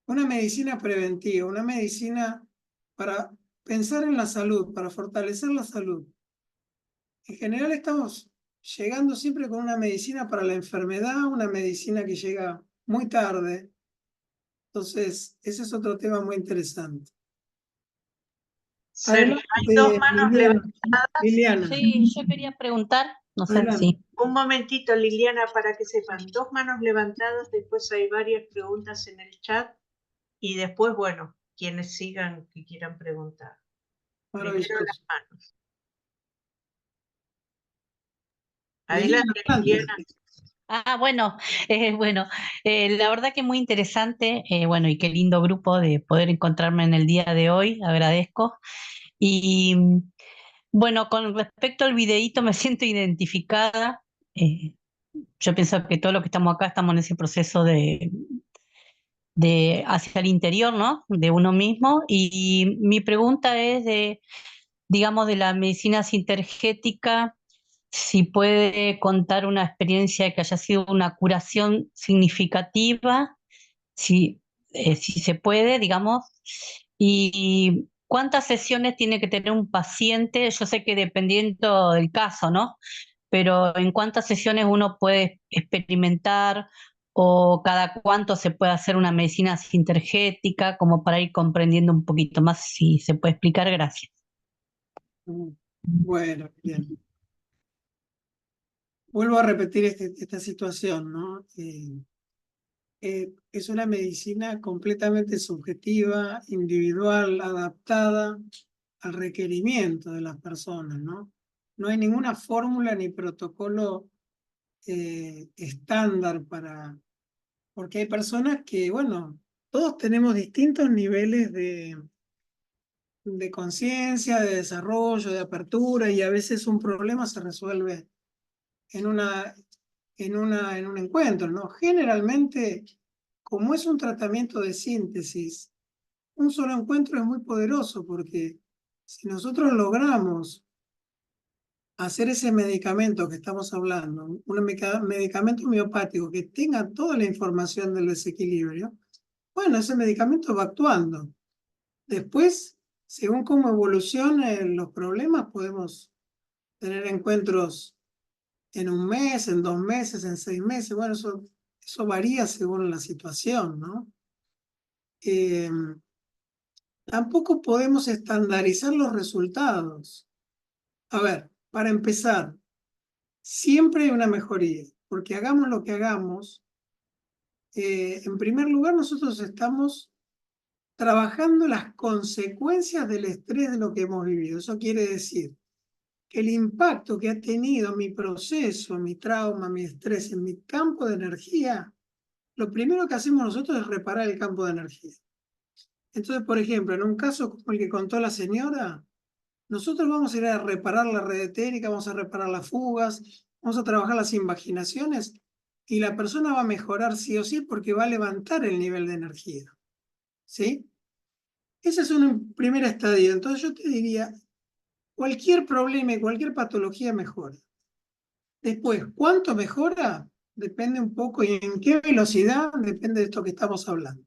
Una medicina preventiva, una medicina para pensar en la salud, para fortalecer la salud. En general estamos llegando siempre con una medicina para la enfermedad, una medicina que llega muy tarde. Entonces, ese es otro tema muy interesante. Sergio, Adelante, hay dos manos levantadas. Liliana. Sí, yo quería preguntar, no sé Adelante. si. Un momentito, Liliana, para que sepan, dos manos levantadas, después hay varias preguntas en el chat y después, bueno, quienes sigan que quieran preguntar. Primero las Maravilloso. manos. Liliana, Adelante, adelante. Ah, bueno, la verdad que muy interesante, bueno, y qué lindo grupo de poder encontrarme en el día de hoy, agradezco. Y bueno, con respecto al videíto me siento identificada. Yo pienso que todos los que estamos acá estamos en ese proceso de hacia el interior, ¿no? De uno mismo. Y mi pregunta es digamos, de la medicina sintergética, si puede contar una experiencia que haya sido una curación significativa, si se puede, digamos, y cuántas sesiones tiene que tener un paciente. Yo sé que dependiendo del caso, ¿no? Pero en cuántas sesiones uno puede experimentar o cada cuánto se puede hacer una medicina sintergética, como para ir comprendiendo un poquito más, si se puede explicar. Gracias. Bueno, bien. Vuelvo a repetir esta situación, ¿no? Es una medicina completamente subjetiva, individual, adaptada al requerimiento de las personas, ¿no? No hay ninguna fórmula ni protocolo estándar porque hay personas que, bueno, todos tenemos distintos niveles de conciencia, de desarrollo, de apertura, y a veces un problema se resuelve en un encuentro, ¿no? Generalmente, como es un tratamiento de síntesis, un solo encuentro es muy poderoso, porque si nosotros logramos hacer ese medicamento que estamos hablando, un medicamento homeopático que tenga toda la información del desequilibrio, bueno, ese medicamento va actuando. Después, según cómo evolucionen los problemas, podemos tener encuentros en un mes, en 2 meses, en 6 meses. Bueno, eso varía según la situación, ¿no? Tampoco podemos estandarizar los resultados. A ver, para empezar, siempre hay una mejoría, porque hagamos lo que hagamos, en primer lugar nosotros estamos trabajando las consecuencias del estrés de lo que hemos vivido. Eso quiere decir que el impacto que ha tenido mi proceso, mi trauma, mi estrés en mi campo de energía, lo primero que hacemos nosotros es reparar el campo de energía. Entonces, por ejemplo, en un caso como el que contó la señora, nosotros vamos a ir a reparar la red etérica, vamos a reparar las fugas, vamos a trabajar las invaginaciones, y la persona va a mejorar sí o sí porque va a levantar el nivel de energía. ¿Sí? Ese es un primer estadio. Entonces yo te diría, cualquier problema y cualquier patología mejora. Después, ¿cuánto mejora? Depende un poco, y en qué velocidad, depende de esto que estamos hablando.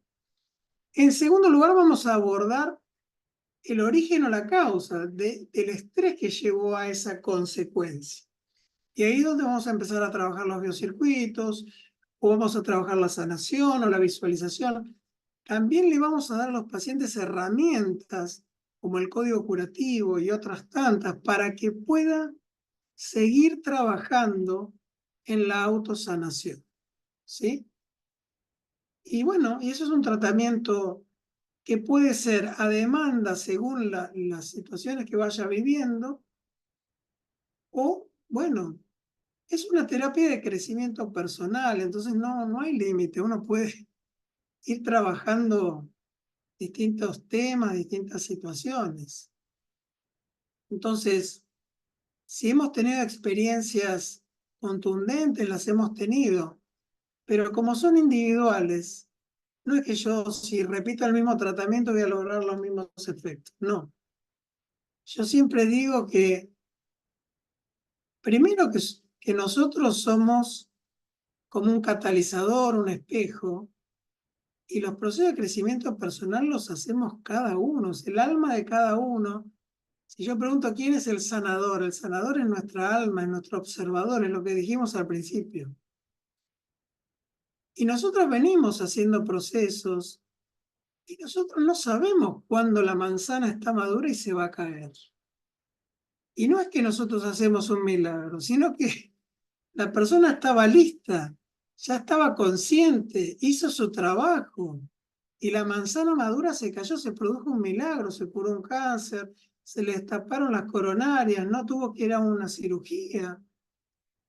En segundo lugar, vamos a abordar el origen o la causa del estrés que llevó a esa consecuencia. Y ahí es donde vamos a empezar a trabajar los biocircuitos, o vamos a trabajar la sanación o la visualización. También le vamos a dar a los pacientes herramientas como el código curativo y otras tantas para que pueda seguir trabajando en la autosanación, ¿sí? Y bueno, y eso es un tratamiento que puede ser a demanda según las situaciones que vaya viviendo, o bueno, es una terapia de crecimiento personal, entonces no hay límite, uno puede ir trabajando distintos temas, distintas situaciones. Entonces, si hemos tenido experiencias contundentes, las hemos tenido, pero como son individuales, no es que yo, si repito el mismo tratamiento, voy a lograr los mismos efectos. No. Yo siempre digo que, primero que nosotros somos como un catalizador, un espejo, y los procesos de crecimiento personal los hacemos cada uno, es el alma de cada uno. Si yo pregunto quién es el sanador es nuestra alma, es nuestro observador, es lo que dijimos al principio. Y nosotros venimos haciendo procesos y nosotros no sabemos cuándo la manzana está madura y se va a caer. Y no es que nosotros hacemos un milagro, sino que la persona estaba lista, ya estaba consciente, hizo su trabajo. Y la manzana madura se cayó, se produjo un milagro, se curó un cáncer, se le destaparon las coronarias, no tuvo que ir a una cirugía.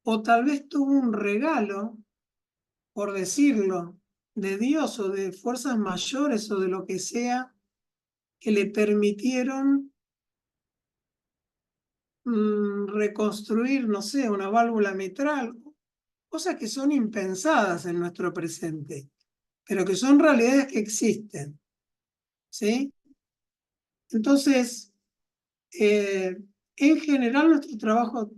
O tal vez tuvo un regalo, por decirlo, de Dios o de fuerzas mayores o de lo que sea, que le permitieron reconstruir, no sé, una válvula mitral, cosas que son impensadas en nuestro presente, pero que son realidades que existen, ¿sí? Entonces, en general nuestro trabajo,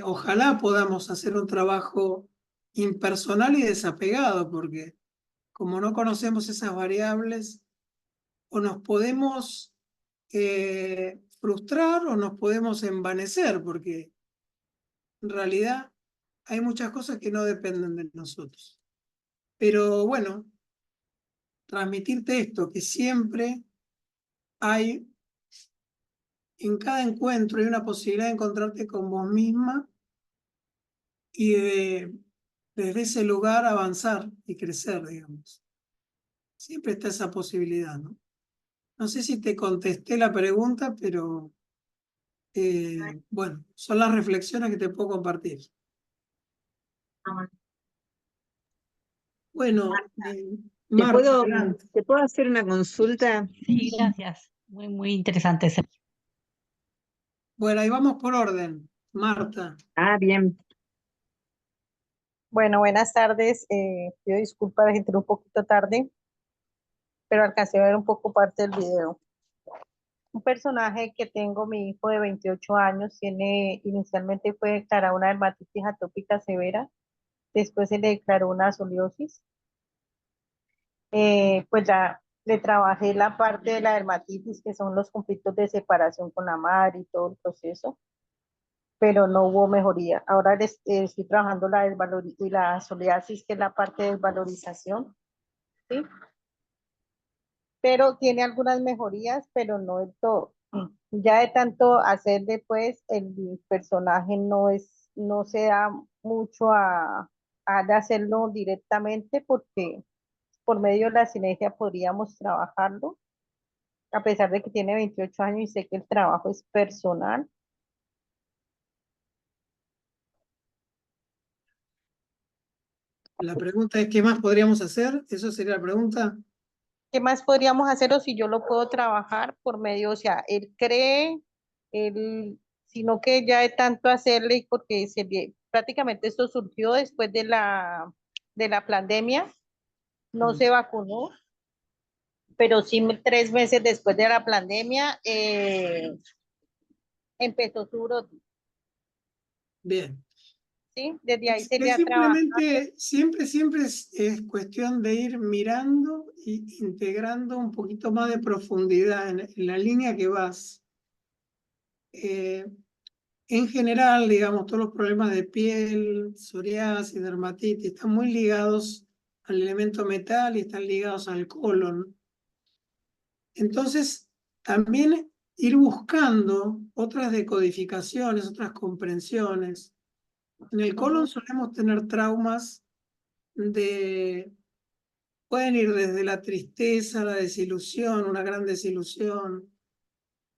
ojalá podamos hacer un trabajo impersonal y desapegado, porque como no conocemos esas variables, o nos podemos frustrar o nos podemos envanecer, porque en realidad hay muchas cosas que no dependen de nosotros. Pero bueno, transmitirte esto, que siempre hay, en cada encuentro hay una posibilidad de encontrarte con vos misma y desde ese lugar avanzar y crecer, digamos. Siempre está esa posibilidad, ¿no? No sé si te contesté la pregunta, pero bueno, son las reflexiones que te puedo compartir. Bueno, Marta, adelante. ¿Te puedo hacer una consulta? Sí, gracias. Muy, muy interesante. Bueno, ahí vamos por orden. Marta. Ah, bien. Bueno, buenas tardes. Pido disculpas, entré un poquito tarde, pero alcancé a ver un poco parte del video. Un personaje que tengo, mi hijo de 28 años, inicialmente fue declarado una dermatitis atópica severa, después se le declaró una soliosis. Pues ya le trabajé la parte de la dermatitis, que son los conflictos de separación con la madre y todo el proceso, pero no hubo mejoría. Ahora estoy trabajando la psoriasis, que es la parte de desvalorización, ¿sí? Pero tiene algunas mejorías, pero no del todo. Ya de tanto hacerle, pues, el personaje no se da mucho a de hacerlo directamente, porque por medio de la sinergia podríamos trabajarlo, a pesar de que tiene 28 años y sé que el trabajo es personal. La pregunta es, ¿qué más podríamos hacer? ¿Eso sería la pregunta? ¿Qué más podríamos hacer o si yo lo puedo trabajar por medio? O sea, él cree, sino que ya de tanto hacerle, porque prácticamente esto surgió después de la pandemia, no se vacunó, pero sí 3 meses después de la pandemia empezó su brote. Bien. ¿sí? Desde ahí Es sería trabajar. simplemente, siempre es cuestión de ir mirando e integrando un poquito más de profundidad en la línea que vas. En general, digamos, todos los problemas de piel, psoriasis, dermatitis, están muy ligados al elemento metal y están ligados al colon. Entonces, también ir buscando otras decodificaciones, otras comprensiones. En el colon solemos tener traumas pueden ir desde la tristeza, la desilusión, una gran desilusión.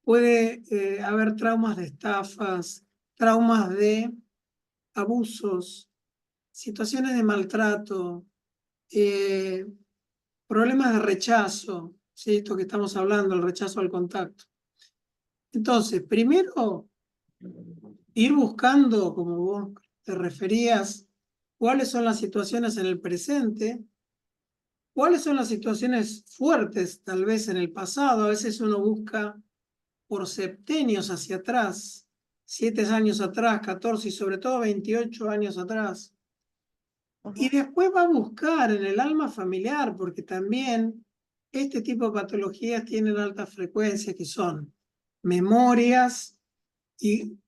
Puede haber traumas de estafas, traumas de abusos, situaciones de maltrato, problemas de rechazo, ¿sí? Esto que estamos hablando, el rechazo al contacto. Entonces, primero, ir buscando, como vos te referías, cuáles son las situaciones en el presente, cuáles son las situaciones fuertes, tal vez en el pasado. A veces uno busca por septenios hacia atrás, 7 años atrás, 14 y sobre todo 28 años atrás. Y después va a buscar en el alma familiar, porque también este tipo de patologías tienen alta frecuencia, que son memorias y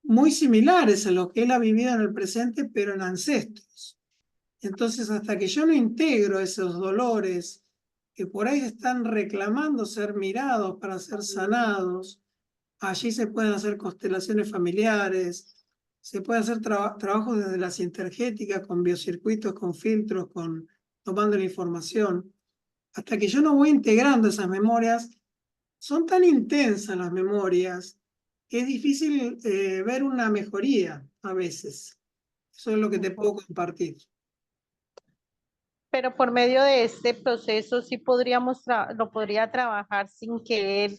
muy similares a lo que él ha vivido en el presente, pero en ancestros. Entonces, hasta que yo no integro esos dolores que por ahí están reclamando ser mirados para ser sanados, allí se pueden hacer constelaciones familiares, se puede hacer trabajos desde la sintergética, con biocircuitos, con filtros, tomando la información. Hasta que yo no voy integrando esas memorias, son tan intensas las memorias que es difícil ver una mejoría a veces. Eso es lo que te puedo compartir. Pero por medio de este proceso sí lo podría trabajar sin que él,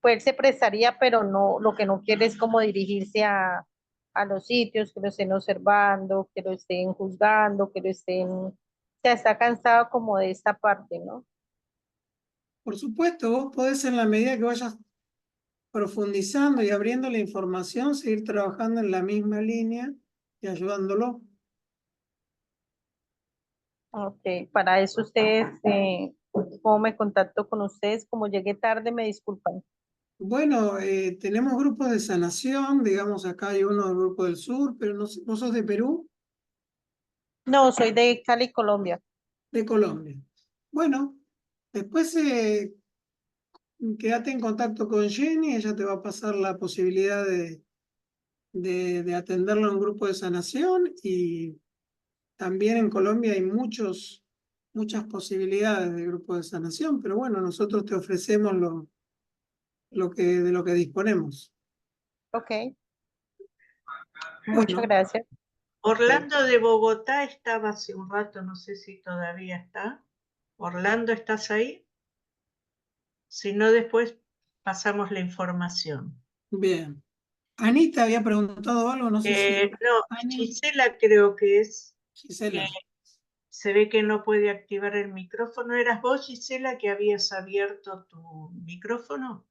pues él se prestaría, pero no, lo que no quiere es como dirigirse a los sitios, que lo estén observando, que lo estén juzgando, que lo estén, o sea, está cansado como de esta parte, ¿no? Por supuesto, vos podés en la medida que vayas profundizando y abriendo la información, seguir trabajando en la misma línea y ayudándolo. Ok, para eso ustedes, ¿cómo me contacto con ustedes? Como llegué tarde, me disculpan. Bueno, tenemos grupos de sanación, digamos, acá hay uno del Grupo del Sur, pero no sos de Perú, No, soy de Cali, Colombia. de Colombia. Bueno, después quédate en contacto con Jenny, ella te va a pasar la posibilidad de atenderlo en un grupo de sanación, y también en Colombia hay muchas posibilidades de grupos de sanación, pero bueno, nosotros te ofrecemos de lo que disponemos. Ok, muchas Bueno, gracias. Orlando de Bogotá estaba hace un rato, no sé si todavía está. Orlando, ¿estás ahí? Si no, después pasamos la información. bien. Anita había preguntado algo, no sé si... No, Ani, Gisela creo que es, Gisela. se ve que no puede activar el micrófono. ¿Eras vos, Gisela, que habías abierto tu micrófono?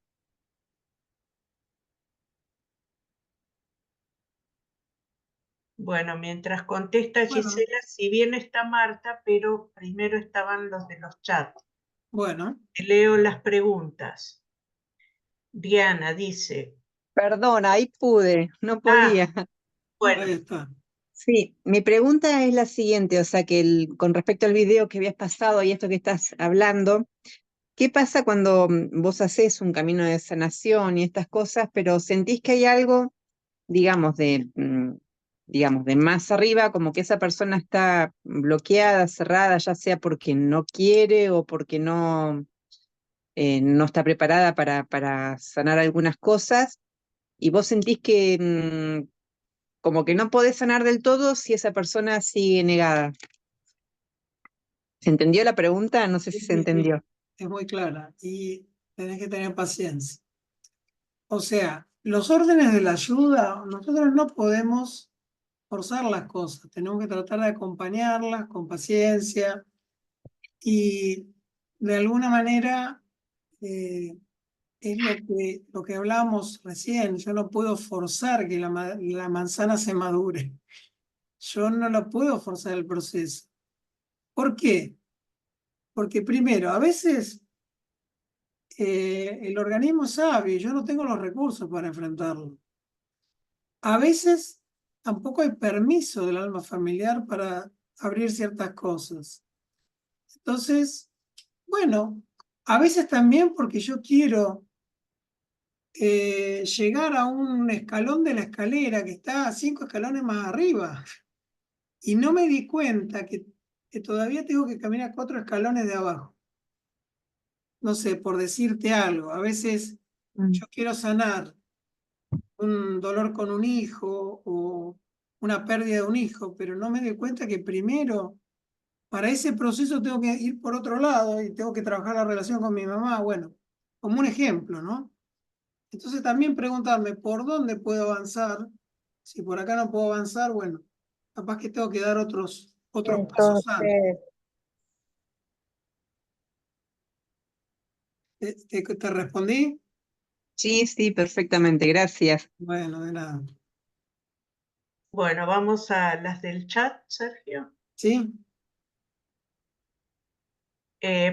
Bueno, mientras contesta Bueno, Gisela, si bien está Marta, pero primero estaban los de los chats. bueno, Te leo las preguntas. Diana dice, Perdón, ahí pude, no podía. bueno, ahí está. Sí, mi pregunta es la siguiente, o sea que con respecto al video que habías pasado y esto que estás hablando, ¿qué pasa cuando vos haces un camino de sanación y estas cosas, pero sentís que hay algo, digamos, digamos, de más arriba, como que esa persona está bloqueada, cerrada, ya sea porque no quiere o porque no está preparada para sanar algunas cosas, y vos sentís que como que no podés sanar del todo si esa persona sigue negada? ¿Se entendió la pregunta? No sé si se Sí, sí, entendió. es muy clara y tenés que tener paciencia. O sea, los órdenes de la ayuda, nosotros no podemos forzar las cosas, tenemos que tratar de acompañarlas con paciencia y de alguna manera es lo que hablábamos recién. Yo no puedo forzar que la manzana se madure. Yo no la puedo forzar el proceso. ¿Por qué? Porque primero, a veces el organismo es sabio y yo no tengo los recursos para enfrentarlo. A veces tampoco hay permiso del alma familiar para abrir ciertas cosas. Entonces, bueno, a veces también porque yo quiero llegar a un escalón de la escalera que está 5 escalones más arriba y no me di cuenta que todavía tengo que caminar 4 escalones de abajo. No sé, por decirte algo, a veces yo quiero sanar un dolor con un hijo o una pérdida de un hijo, pero no me doy cuenta que primero, para ese proceso tengo que ir por otro lado y tengo que trabajar la relación con mi mamá, bueno, como un ejemplo, ¿no? Entonces también preguntarme por dónde puedo avanzar. Si por acá no puedo avanzar, bueno, capaz que tengo que dar otros pasos antes. Entonces, ¿Te respondí? Sí, sí, perfectamente, gracias. Bueno, de nada. Bueno, vamos a las del chat, Sergio. ¿Sí?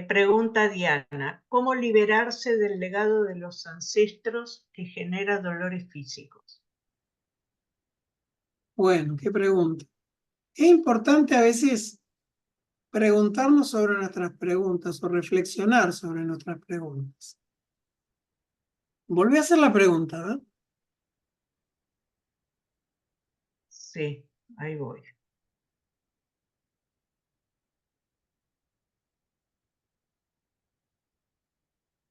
Pregunta Diana, ¿cómo liberarse del legado de los ancestros que genera dolores físicos? Bueno, qué pregunta. Es importante a veces preguntarnos sobre nuestras preguntas o reflexionar sobre nuestras preguntas. Volví a hacer la pregunta, ¿verdad? Sí, ahí voy.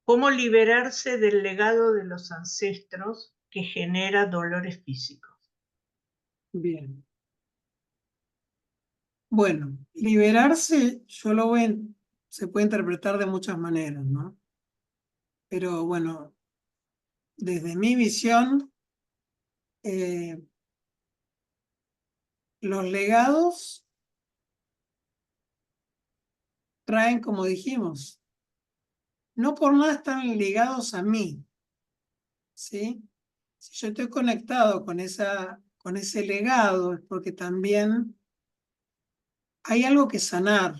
¿Cómo liberarse del legado de los ancestros que genera dolores físicos? Bien. Bueno, liberarse, se puede interpretar de muchas maneras, ¿no? Pero bueno, desde mi visión, los legados traen, como dijimos, no por nada están ligados a mí, ¿sí? Si yo estoy conectado con ese legado es porque también hay algo que sanar,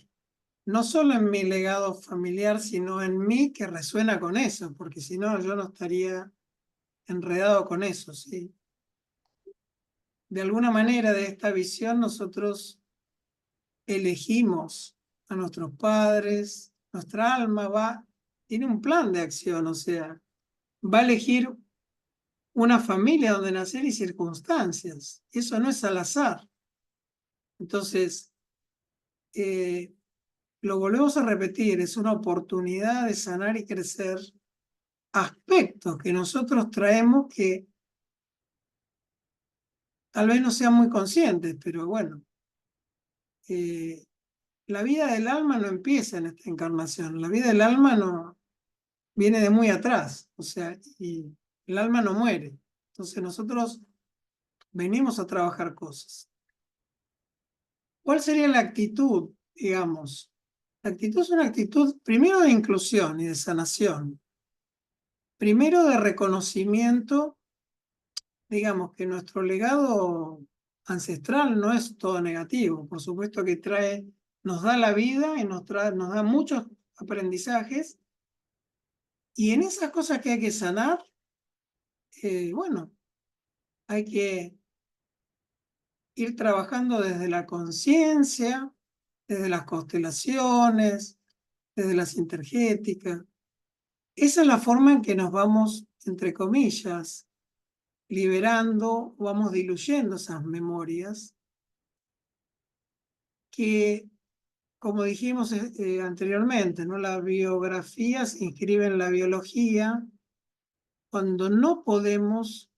no solo en mi legado familiar, sino en mí que resuena con eso, porque si no, yo no estaría enredado con eso, ¿sí? De alguna manera, de esta visión, nosotros elegimos a nuestros padres, nuestra alma tiene un plan de acción, o sea, va a elegir una familia donde nacer y circunstancias. Eso no es al azar. Entonces, lo volvemos a repetir, es una oportunidad de sanar y crecer aspectos que nosotros traemos que tal vez no sean muy conscientes, pero bueno, la vida del alma no empieza en esta encarnación, la vida del alma no viene de muy atrás, o sea, y el alma no muere. Entonces nosotros venimos a trabajar cosas. ¿Cuál sería la actitud, digamos? La actitud es una actitud primero de inclusión y de sanación, primero de reconocimiento, digamos que nuestro legado ancestral no es todo negativo, por supuesto que nos da la vida y nos da muchos aprendizajes, y en esas cosas que hay que sanar, bueno, hay que ir trabajando desde la conciencia, desde las constelaciones, desde las sintergéticas. Esa es la forma en que nos vamos, entre comillas, liberando, vamos diluyendo esas memorias que, como dijimos anteriormente, ¿no? La biografía se inscribe en la biología cuando no podemos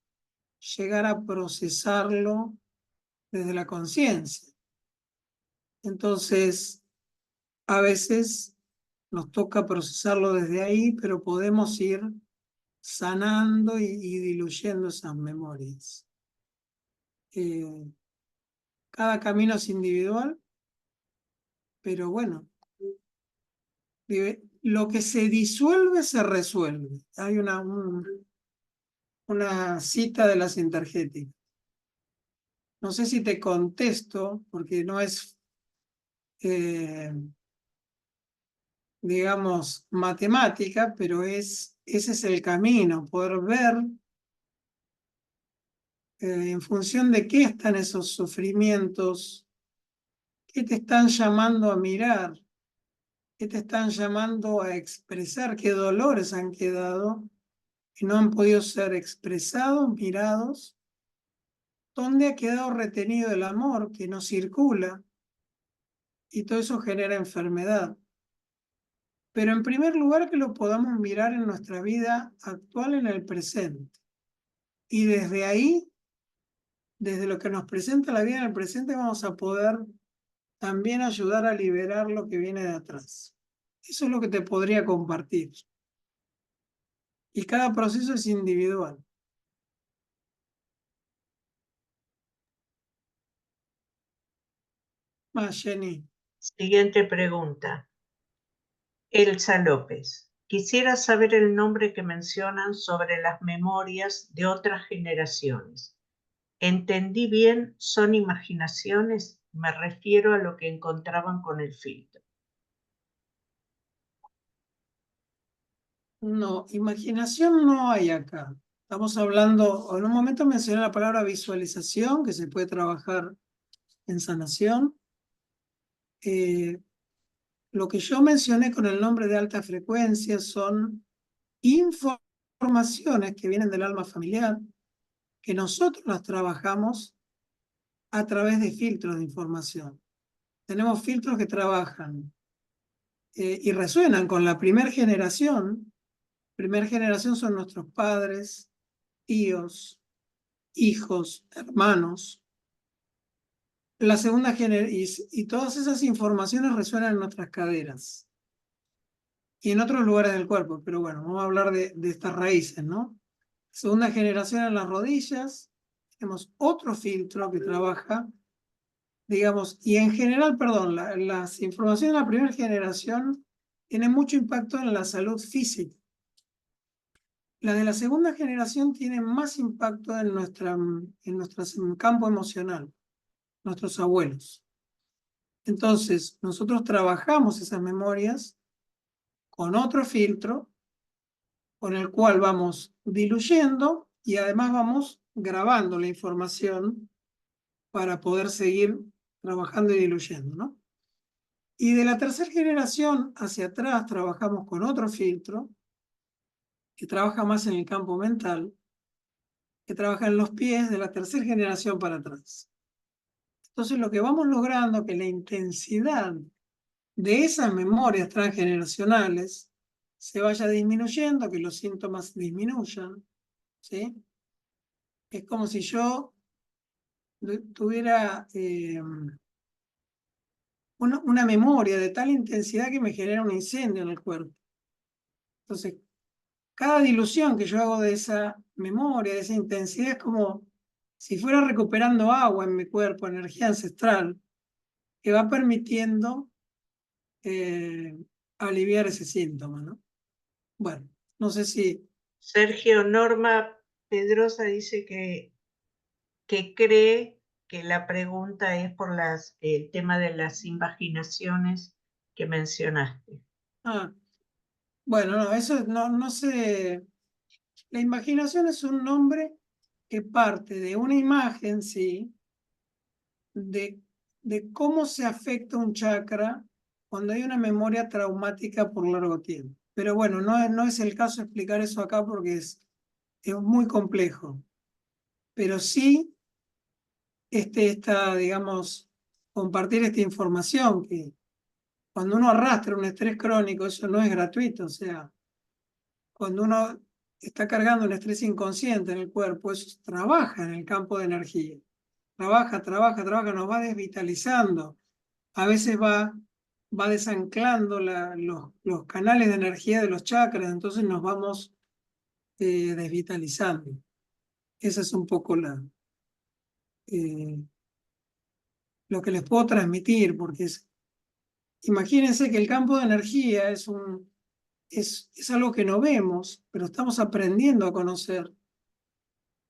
llegar a procesarlo desde la conciencia. Entonces, a veces nos toca procesarlo desde ahí, pero podemos ir sanando y diluyendo esas memorias. Cada camino es individual, pero bueno, lo que se disuelve se resuelve. Hay una cita de la Sintergética. No sé si te contesto, porque no es, digamos, matemática, pero ese es el camino, poder ver en función de qué están esos sufrimientos, qué te están llamando a mirar, qué te están llamando a expresar, qué dolores han quedado y no han podido ser expresados, mirados, dónde ha quedado retenido el amor que no circula y todo eso genera enfermedad. Pero en primer lugar que lo podamos mirar en nuestra vida actual, en el presente. Y desde ahí, desde lo que nos presenta la vida en el presente, vamos a poder también ayudar a liberar lo que viene de atrás. Eso es lo que te podría compartir. Y cada proceso es individual. Más, Jenny. Siguiente pregunta. Elsa López. Quisiera saber el nombre que mencionan sobre las memorias de otras generaciones. ¿Entendí bien? ¿Son imaginaciones? Me refiero a lo que encontraban con el filtro. No, imaginación no hay acá. Estamos hablando, en un momento mencioné la palabra visualización, que se puede trabajar en sanación. Lo que yo mencioné con el nombre de alta frecuencia son informaciones que vienen del alma familiar, que nosotros las trabajamos a través de filtros de información. Tenemos filtros que trabajan y resuenan con la primera generación. Primera generación son nuestros padres, tíos, hijos, hermanos. La segunda generación, y todas esas informaciones resuenan en nuestras caderas y en otros lugares del cuerpo, pero bueno, vamos a hablar de estas raíces, ¿no? Segunda generación en las rodillas, tenemos otro filtro que trabaja, digamos, y en general, perdón, las informaciones de la primera generación tienen mucho impacto en la salud física. La de la segunda generación tiene más impacto en nuestro campo emocional, nuestros abuelos. Entonces, nosotros trabajamos esas memorias con otro filtro, con el cual vamos diluyendo y además vamos grabando la información para poder seguir trabajando y diluyendo, ¿no? Y de la tercera generación hacia atrás trabajamos con otro filtro que trabaja más en el campo mental, que trabaja en los pies de la tercera generación para atrás. Entonces lo que vamos logrando es que la intensidad de esas memorias transgeneracionales se vaya disminuyendo, que los síntomas disminuyan, ¿sí? Es como si yo tuviera una memoria de tal intensidad que me genera un incendio en el cuerpo. Entonces, cada dilución que yo hago de esa memoria, de esa intensidad, es como si fuera recuperando agua en mi cuerpo, energía ancestral, que va permitiendo aliviar ese síntoma, ¿no? Bueno, no sé si... Sergio Norma Pedrosa dice que cree que la pregunta es por el tema de las invaginaciones que mencionaste. Bueno, no, eso no sé. La imaginación es un nombre que parte de una imagen, sí, de cómo se afecta un chakra cuando hay una memoria traumática por largo tiempo. Pero bueno, no es el caso explicar eso acá porque es muy complejo. Pero sí, digamos, compartir esta información, que cuando uno arrastra un estrés crónico, eso no es gratuito. O sea, cuando uno está cargando un estrés inconsciente en el cuerpo, eso trabaja en el campo de energía. Trabaja, nos va desvitalizando. A veces va desanclando los canales de energía de los chakras, entonces nos vamos desvitalizando. Esa es un poco lo que les puedo transmitir, porque imagínense que el campo de energía es un es algo que no vemos, pero estamos aprendiendo a conocer.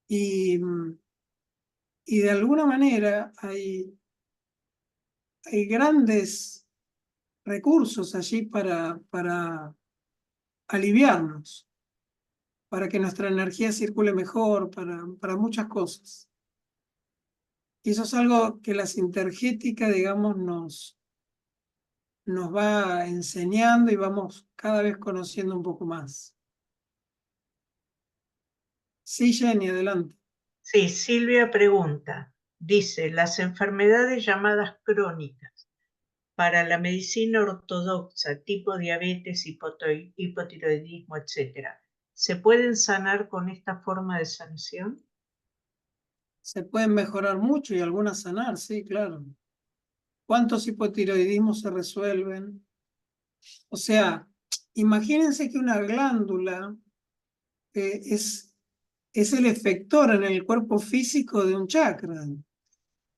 Y de alguna manera hay grandes recursos allí para aliviarnos, para que nuestra energía circule mejor, para muchas cosas. Y eso es algo que la sintergética, digamos, nos va enseñando y vamos cada vez conociendo un poco más. Sí, Jenny, adelante. Sí, Silvia pregunta, dice, las enfermedades llamadas crónicas para la medicina ortodoxa, tipo diabetes, hipotiroidismo, etc., ¿se pueden sanar con esta forma de sanación? Se pueden mejorar mucho y algunas sanar, sí, claro. ¿Cuántos hipotiroidismos se resuelven? O sea, imagínense que una glándula es el efector en el cuerpo físico de un chakra.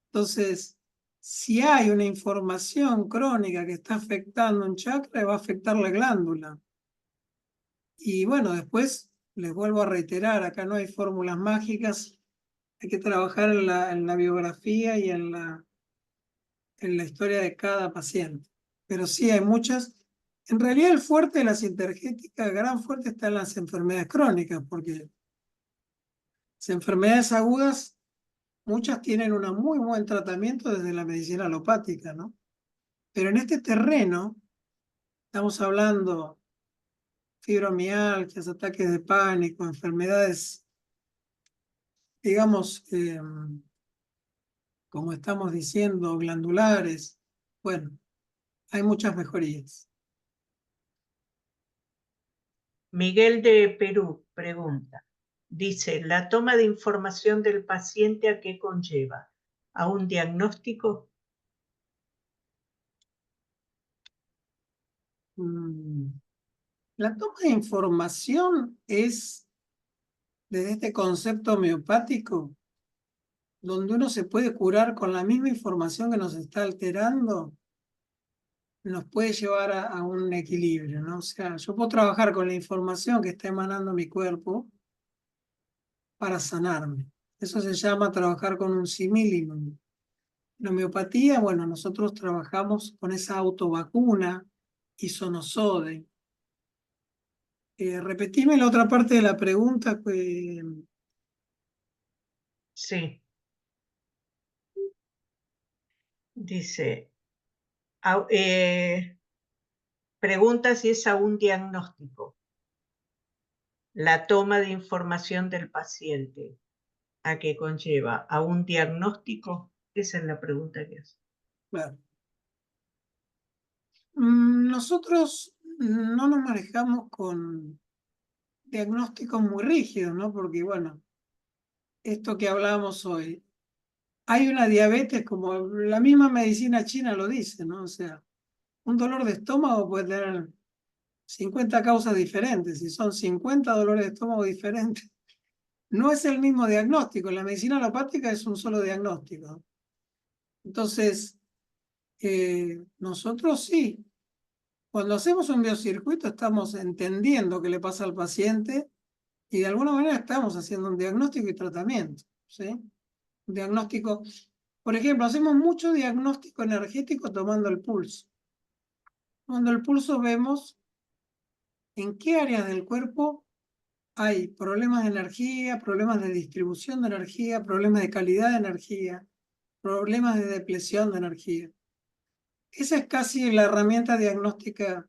Entonces, si hay una información crónica que está afectando un chakra, va a afectar la glándula. Y bueno, después les vuelvo a reiterar, acá no hay fórmulas mágicas, hay que trabajar en la biografía y en la historia de cada paciente. Pero sí hay muchas. En realidad el fuerte de la sintergética, el gran fuerte está en las enfermedades crónicas, porque las enfermedades agudas, muchas tienen un muy buen tratamiento desde la medicina alopática, ¿no? Pero en este terreno, estamos hablando fibromialgias, ataques de pánico, enfermedades, digamos, como estamos diciendo, glandulares. Bueno, hay muchas mejorías. Miguel de Perú pregunta, dice, ¿la toma de información del paciente a qué conlleva? ¿A un diagnóstico? La toma de información es, desde este concepto homeopático, donde uno se puede curar con la misma información que nos está alterando, nos puede llevar a un equilibrio, ¿no? O sea, yo puedo trabajar con la información que está emanando mi cuerpo para sanarme. Eso se llama trabajar con un simílimum. La homeopatía, bueno, nosotros trabajamos con esa autovacuna, isonosode. Repetime la otra parte de la pregunta. Sí. Dice, pregunta si es a un diagnóstico. La toma de información del paciente, ¿a qué conlleva? ¿A un diagnóstico? Esa es la pregunta que hace. Claro. Nosotros no nos manejamos con diagnósticos muy rígidos, ¿no? Porque, bueno, esto que hablábamos hoy, hay una diabetes, como la misma medicina china lo dice, ¿no? O sea, un dolor de estómago puede tener 50 causas diferentes, y son 50 dolores de estómago diferentes. No es el mismo diagnóstico, en la medicina alopática es un solo diagnóstico. Entonces, nosotros sí, cuando hacemos un biocircuito estamos entendiendo qué le pasa al paciente y de alguna manera estamos haciendo un diagnóstico y tratamiento, ¿sí? Un diagnóstico, por ejemplo, hacemos mucho diagnóstico energético tomando el pulso. Tomando el pulso vemos en qué áreas del cuerpo hay problemas de energía, problemas de distribución de energía, problemas de calidad de energía, problemas de depleción de energía. Esa es casi la herramienta diagnóstica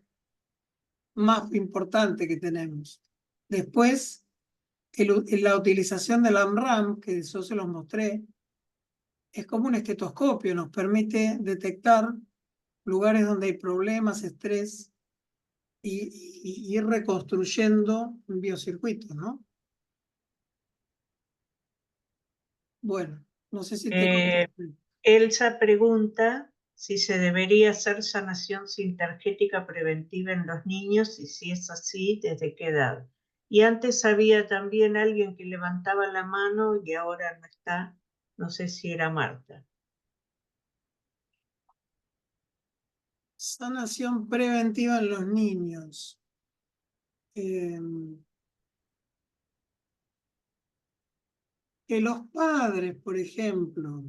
más importante que tenemos. Después, la utilización del AMRAM, que yo se los mostré, es como un estetoscopio, nos permite detectar lugares donde hay problemas, estrés, y ir reconstruyendo un biocircuito, ¿no? Bueno, no sé si te contesté. Elsa pregunta si se debería hacer sanación sintergética preventiva en los niños y si es así, ¿desde qué edad? Y antes había también alguien que levantaba la mano y ahora no está, no sé si era Marta. Sanación preventiva en los niños. que los padres, por ejemplo,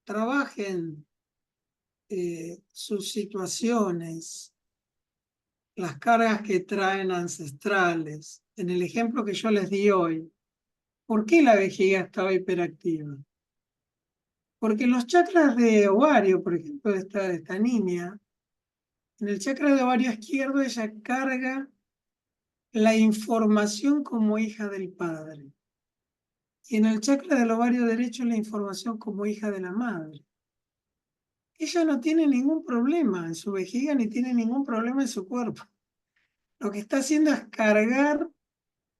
trabajen sus situaciones, las cargas que traen ancestrales. En el ejemplo que yo les di hoy, ¿por qué la vejiga estaba hiperactiva? Porque los chakras de ovario, por ejemplo, de esta niña, en el chakra de ovario izquierdo ella carga la información como hija del padre. Y en el chakra del ovario derecho la información como hija de la madre. Ella no tiene ningún problema en su vejiga ni tiene ningún problema en su cuerpo. Lo que está haciendo es cargar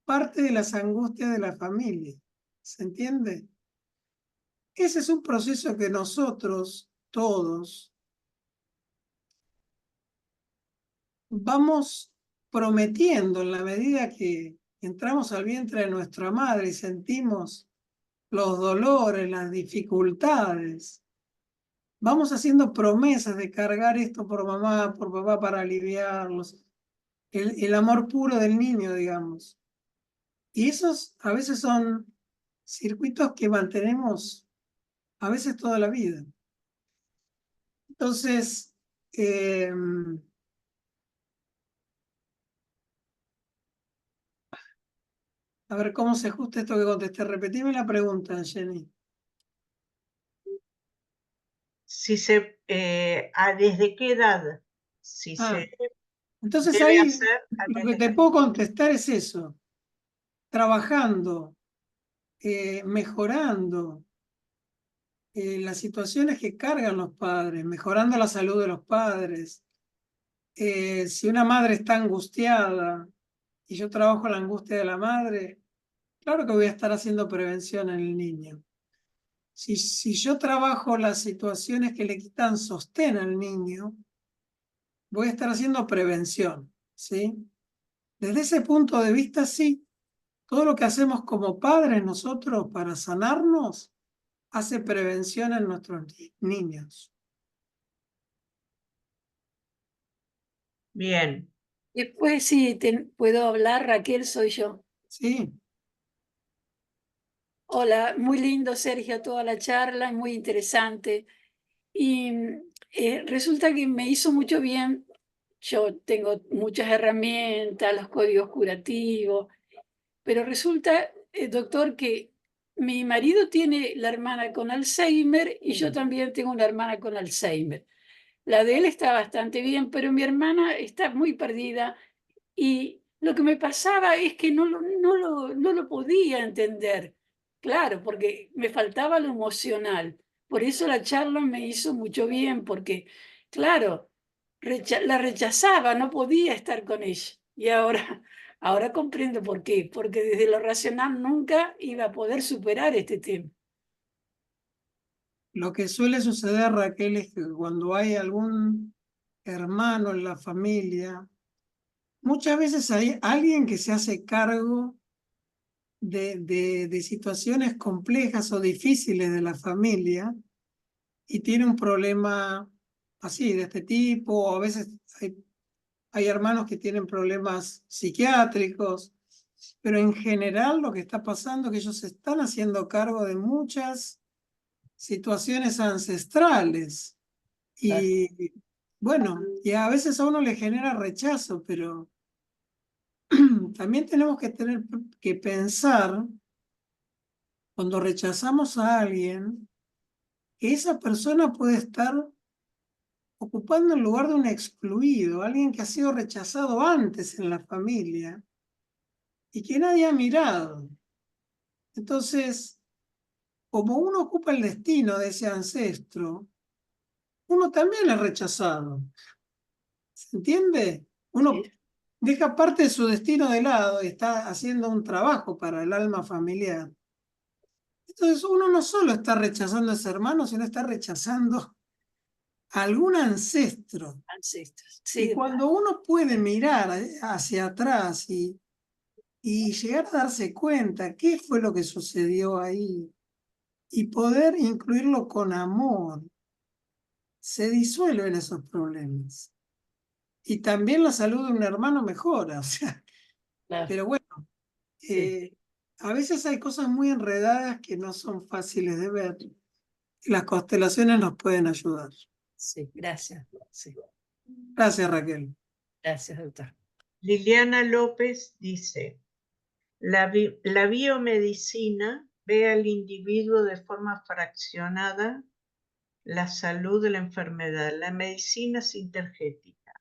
parte de las angustias de la familia. ¿Se entiende? Ese es un proceso que nosotros, todos, vamos prometiendo en la medida que entramos al vientre de nuestra madre y sentimos los dolores, las dificultades. Vamos haciendo promesas de cargar esto por mamá, por papá para aliviarlos. El amor puro del niño, digamos. Y esos a veces son circuitos que mantenemos a veces toda la vida. Entonces, a ver cómo se ajusta esto que contesté. Repetime la pregunta, Jenny. Si ¿desde qué edad? Si se Entonces debe ahí hacer lo que te puedo contestar es eso. Trabajando, mejorando las situaciones que cargan los padres, mejorando la salud de los padres. Si una madre está angustiada y yo trabajo la angustia de la madre, claro que voy a estar haciendo prevención en el niño. Si yo trabajo las situaciones que le quitan sostén al niño, voy a estar haciendo prevención, ¿sí? Desde ese punto de vista, sí, todo lo que hacemos como padres nosotros para sanarnos hace prevención en nuestros niños. Bien. Después, si puedo hablar, Raquel, soy yo. Sí. Hola, muy lindo, Sergio, toda la charla, muy interesante. Y resulta que me hizo mucho bien. Yo tengo muchas herramientas, los códigos curativos, pero resulta, doctor, que mi marido tiene la hermana con Alzheimer y yo también tengo una hermana con Alzheimer. La de él está bastante bien, pero mi hermana está muy perdida y lo que me pasaba es que no lo podía entender. Claro, porque me faltaba lo emocional. Por eso la charla me hizo mucho bien, porque, claro, la rechazaba, no podía estar con ella. Y ahora comprendo por qué, porque desde lo racional nunca iba a poder superar este tema. Lo que suele suceder, Raquel, es que cuando hay algún hermano en la familia, muchas veces hay alguien que se hace cargo de situaciones complejas o difíciles de la familia y tiene un problema así, de este tipo, o a veces hay hermanos que tienen problemas psiquiátricos, pero en general lo que está pasando es que ellos se están haciendo cargo de muchas situaciones ancestrales y bueno, y a veces a uno le genera rechazo, pero también tenemos que tener que pensar cuando rechazamos a alguien que esa persona puede estar ocupando el lugar de un excluido, alguien que ha sido rechazado antes en la familia y que nadie ha mirado. Entonces, como uno ocupa el destino de ese ancestro, uno también es rechazado. ¿Se entiende? Uno deja parte de su destino de lado y está haciendo un trabajo para el alma familiar. Entonces uno no solo está rechazando a ese hermano, sino está rechazando a algún ancestro. Sí, Y cuando uno puede mirar hacia atrás y llegar a darse cuenta qué fue lo que sucedió ahí y poder incluirlo con amor, se disuelven esos problemas. y también la salud de un hermano mejora, o sea, Claro. pero bueno, a veces hay cosas muy enredadas que no son fáciles de ver. Las constelaciones nos pueden ayudar. Sí, gracias. Sí, Gracias, Raquel. gracias, doctor. Liliana López dice, la biomedicina ve al individuo de forma fraccionada la salud de la enfermedad. La medicina sintergética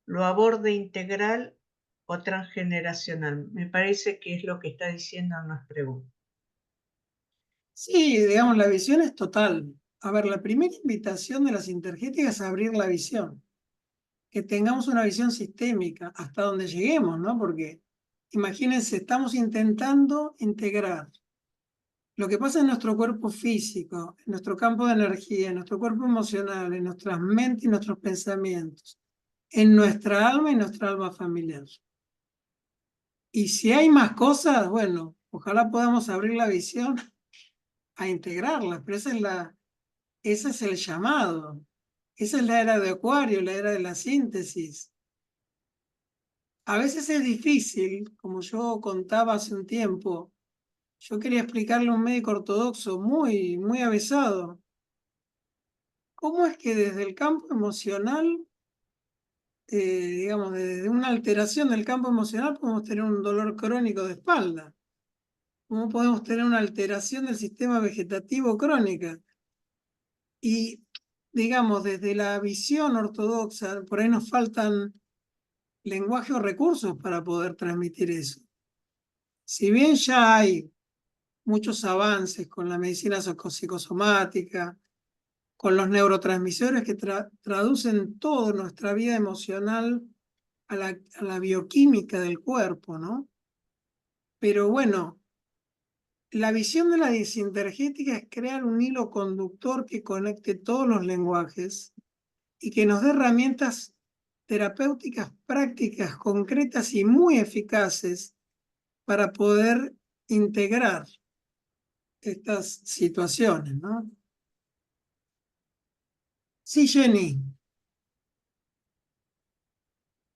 lo aborda integral o transgeneracional. Me parece que es lo que está diciendo en las preguntas. Sí, digamos, la visión es total. A ver, la primera invitación de la sintergética es abrir la visión. Que tengamos una visión sistémica hasta donde lleguemos, ¿no? Porque imagínense, estamos intentando integrar lo que pasa en nuestro cuerpo físico, en nuestro campo de energía, en nuestro cuerpo emocional, en nuestras mentes y nuestros pensamientos, en nuestra alma y nuestra alma familiar. Y si hay más cosas, bueno, ojalá podamos abrir la visión a integrarlas, pero ese es el llamado. Esa es la era de Acuario, la era de la síntesis. A veces es difícil, como yo contaba hace un tiempo, yo quería explicarle a un médico ortodoxo muy, muy avesado, cómo es que desde el campo emocional, digamos, desde una alteración del campo emocional podemos tener un dolor crónico de espalda, cómo podemos tener una alteración del sistema vegetativo crónica. Y, digamos, desde la visión ortodoxa, por ahí nos faltan lenguaje o recursos para poder transmitir eso. Si bien ya hay muchos avances con la medicina psicosomática, con los neurotransmisores que traducen toda nuestra vida emocional a la bioquímica del cuerpo, ¿no? Pero bueno, la visión de la sintergética es crear un hilo conductor que conecte todos los lenguajes y que nos dé herramientas terapéuticas prácticas, concretas y muy eficaces para poder integrar estas situaciones, ¿no? Sí, Jenny.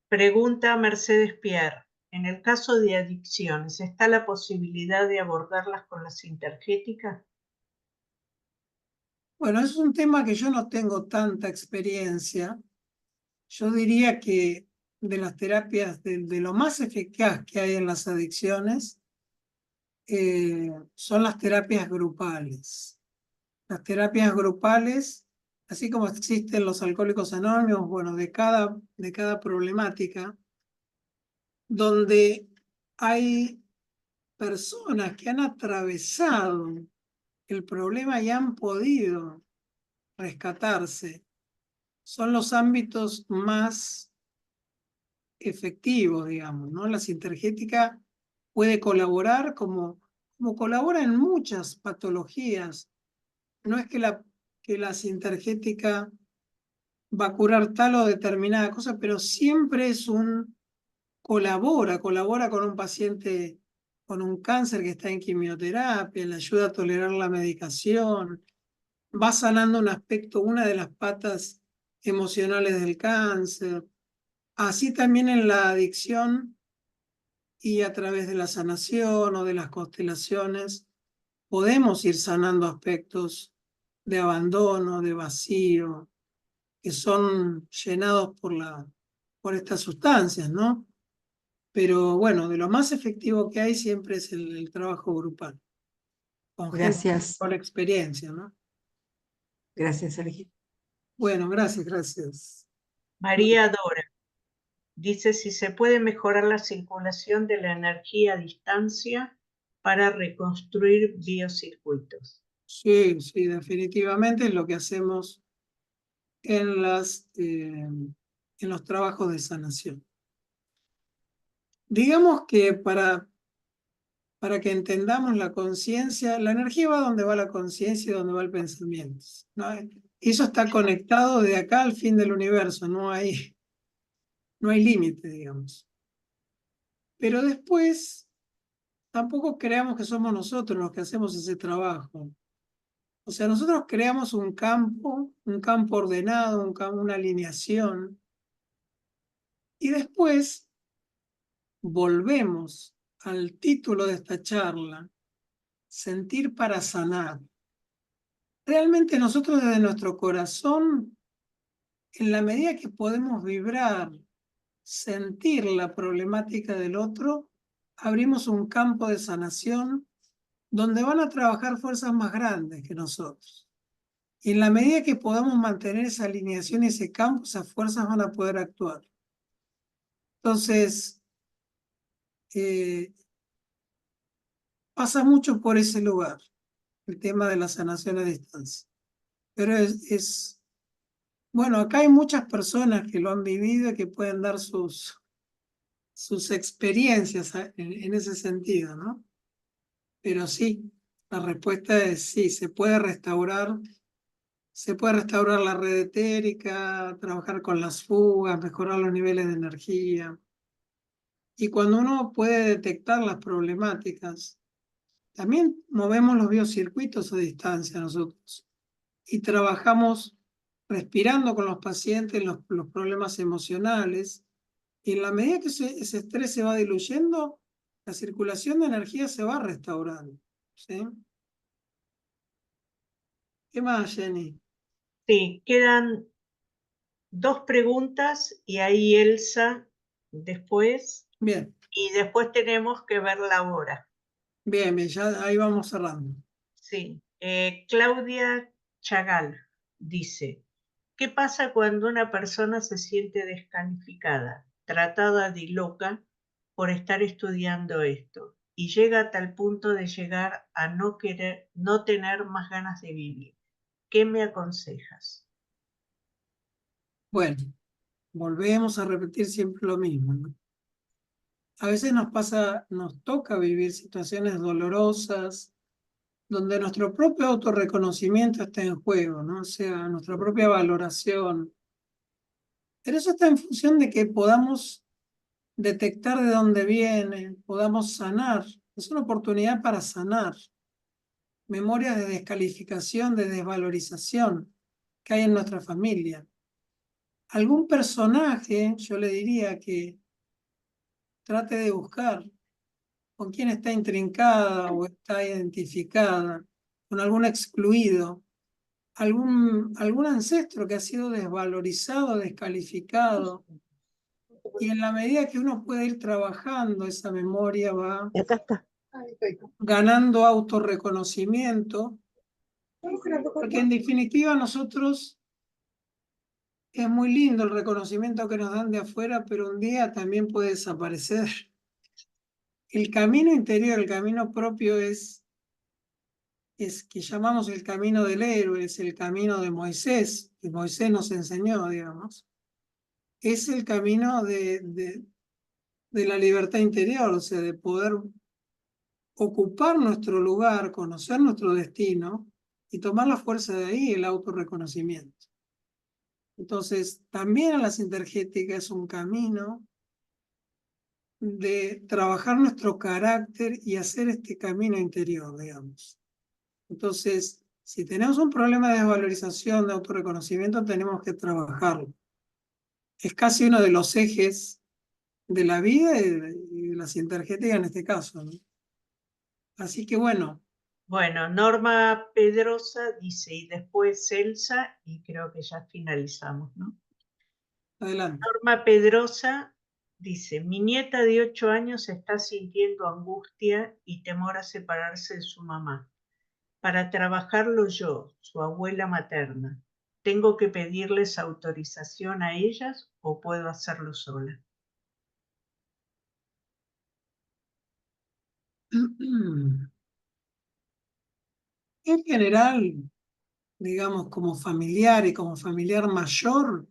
Pregunta Mercedes Pierre. En el caso de adicciones, ¿está la posibilidad de abordarlas con la sintergética? Bueno, es un tema que yo no tengo tanta experiencia. Yo diría que de las terapias, de lo más eficaz que hay en las adicciones, son las terapias grupales. Las terapias grupales, así como existen los alcohólicos anónimos, bueno, de cada problemática, donde hay personas que han atravesado el problema y han podido rescatarse, son los ámbitos más efectivos, digamos, ¿no? La sintergética puede colaborar como colabora en muchas patologías. No es que la sintergética va a curar tal o determinada cosa, pero siempre es colabora con un paciente con un cáncer que está en quimioterapia, le ayuda a tolerar la medicación, va sanando un aspecto, una de las patas emocionales del cáncer. Así también en la adicción y a través de la sanación o de las constelaciones podemos ir sanando aspectos de abandono, de vacío, que son llenados por estas sustancias, ¿no? Pero bueno, de lo más efectivo que hay siempre es el trabajo grupal, con gente Gracias. con experiencia, ¿no? Gracias, Sergio. Bueno, gracias. María Dora dice si se puede mejorar la circulación de la energía a distancia para reconstruir biocircuitos. Sí, definitivamente es lo que hacemos en los trabajos de sanación. Digamos que para que entendamos la conciencia, la energía va donde va la conciencia y donde va el pensamiento, ¿no? Eso está conectado de acá al fin del universo, no hay límite, digamos. Pero después, tampoco creamos que somos nosotros los que hacemos ese trabajo. O sea, nosotros creamos un campo ordenado, una alineación, Y después volvemos al título de esta charla, sentir para sanar. Realmente nosotros desde nuestro corazón, en la medida que podemos vibrar, sentir la problemática del otro, abrimos un campo de sanación donde van a trabajar fuerzas más grandes que nosotros. Y en la medida que podamos mantener esa alineación y ese campo, esas fuerzas van a poder actuar. Entonces, pasa mucho por ese lugar, el tema de la sanación a distancia. Pero bueno, acá hay muchas personas que lo han vivido y que pueden dar sus experiencias en ese sentido, ¿no? Pero sí, la respuesta es sí, se puede restaurar la red etérica, trabajar con las fugas, mejorar los niveles de energía. Y cuando uno puede detectar las problemáticas, también movemos los biocircuitos a distancia nosotros y trabajamos respirando con los pacientes los problemas emocionales. Y en la medida que ese estrés se va diluyendo, la circulación de energía se va restaurando. ¿Sí? ¿Qué más, Jenny? Sí, quedan 2 preguntas y ahí Elsa después. Bien. Y después tenemos que ver la hora. Bien, ya ahí vamos cerrando. Sí. Claudia Chagal dice, ¿qué pasa cuando una persona se siente descalificada, tratada de loca por estar estudiando esto y llega a tal punto de llegar a no tener más ganas de vivir? ¿Qué me aconsejas? Bueno, volvemos a repetir siempre lo mismo, ¿no? A veces nos toca vivir situaciones dolorosas donde nuestro propio autorreconocimiento está en juego, ¿no? O sea, nuestra propia valoración. Pero eso está en función de que podamos detectar de dónde viene, podamos sanar. Es una oportunidad para sanar memorias de descalificación, de desvalorización que hay en nuestra familia. Algún personaje, yo le diría que trate de buscar con quién está intrincada o está identificada, con algún excluido, algún ancestro que ha sido desvalorizado, descalificado. Y en la medida que uno puede ir trabajando, esa memoria va ganando autorreconocimiento, porque en definitiva nosotros, es muy lindo el reconocimiento que nos dan de afuera, pero un día también puede desaparecer. El camino interior, el camino propio es que llamamos el camino del héroe, es el camino de Moisés, que Moisés nos enseñó, digamos. Es el camino de la libertad interior, o sea, de poder ocupar nuestro lugar, conocer nuestro destino y tomar la fuerza de ahí, el autorreconocimiento. Entonces, también en la sintergética es un camino de trabajar nuestro carácter y hacer este camino interior, digamos. Entonces, si tenemos un problema de desvalorización, de autorreconocimiento, tenemos que trabajarlo. Es casi uno de los ejes de la vida y de la sintergética en este caso, ¿no? Así que bueno. Bueno, Norma Pedrosa dice, y después Elsa, y creo que ya finalizamos, ¿no? Adelante. Norma Pedrosa dice, mi nieta de 8 años está sintiendo angustia y temor a separarse de su mamá. Para trabajarlo yo, su abuela materna, ¿tengo que pedirles autorización a ellas o puedo hacerlo sola? En general, digamos, como familiar y como familiar mayor,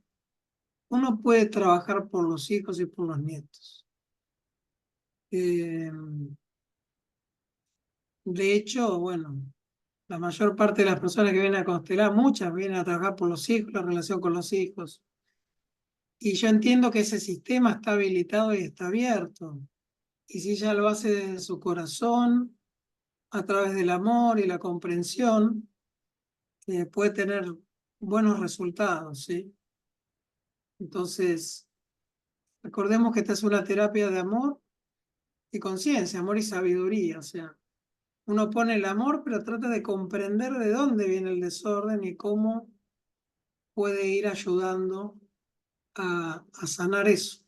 uno puede trabajar por los hijos y por los nietos. De hecho, bueno, la mayor parte de las personas que vienen a constelar, muchas vienen a trabajar por los hijos, la relación con los hijos. Y yo entiendo que ese sistema está habilitado y está abierto. Y si ella lo hace desde su corazón, a través del amor y la comprensión, puede tener buenos resultados, ¿sí? Entonces, Recordemos que esta es una terapia de amor y conciencia, amor y sabiduría. O sea, uno pone el amor, pero trata de comprender de dónde viene el desorden y cómo puede ir ayudando a sanar eso.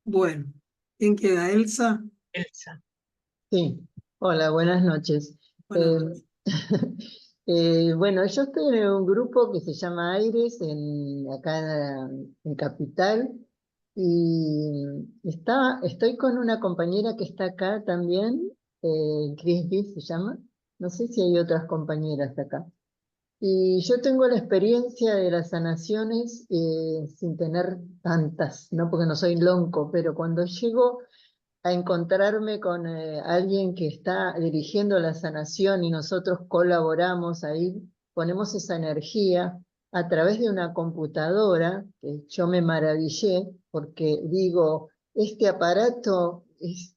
Bueno, ¿quién queda? ¿Elsa? Elsa. Sí, hola, buenas noches. Buenas noches. Bueno, yo estoy en un grupo que se llama Aires, acá en Capital, y estoy con una compañera que está acá también, Crisby se llama, no sé si hay otras compañeras acá. Y yo tengo la experiencia de las sanaciones sin tener tantas, no porque no soy lonco, pero cuando llego a encontrarme con alguien que está dirigiendo la sanación y nosotros colaboramos ahí, ponemos esa energía a través de una computadora, que yo me maravillé porque digo, este aparato es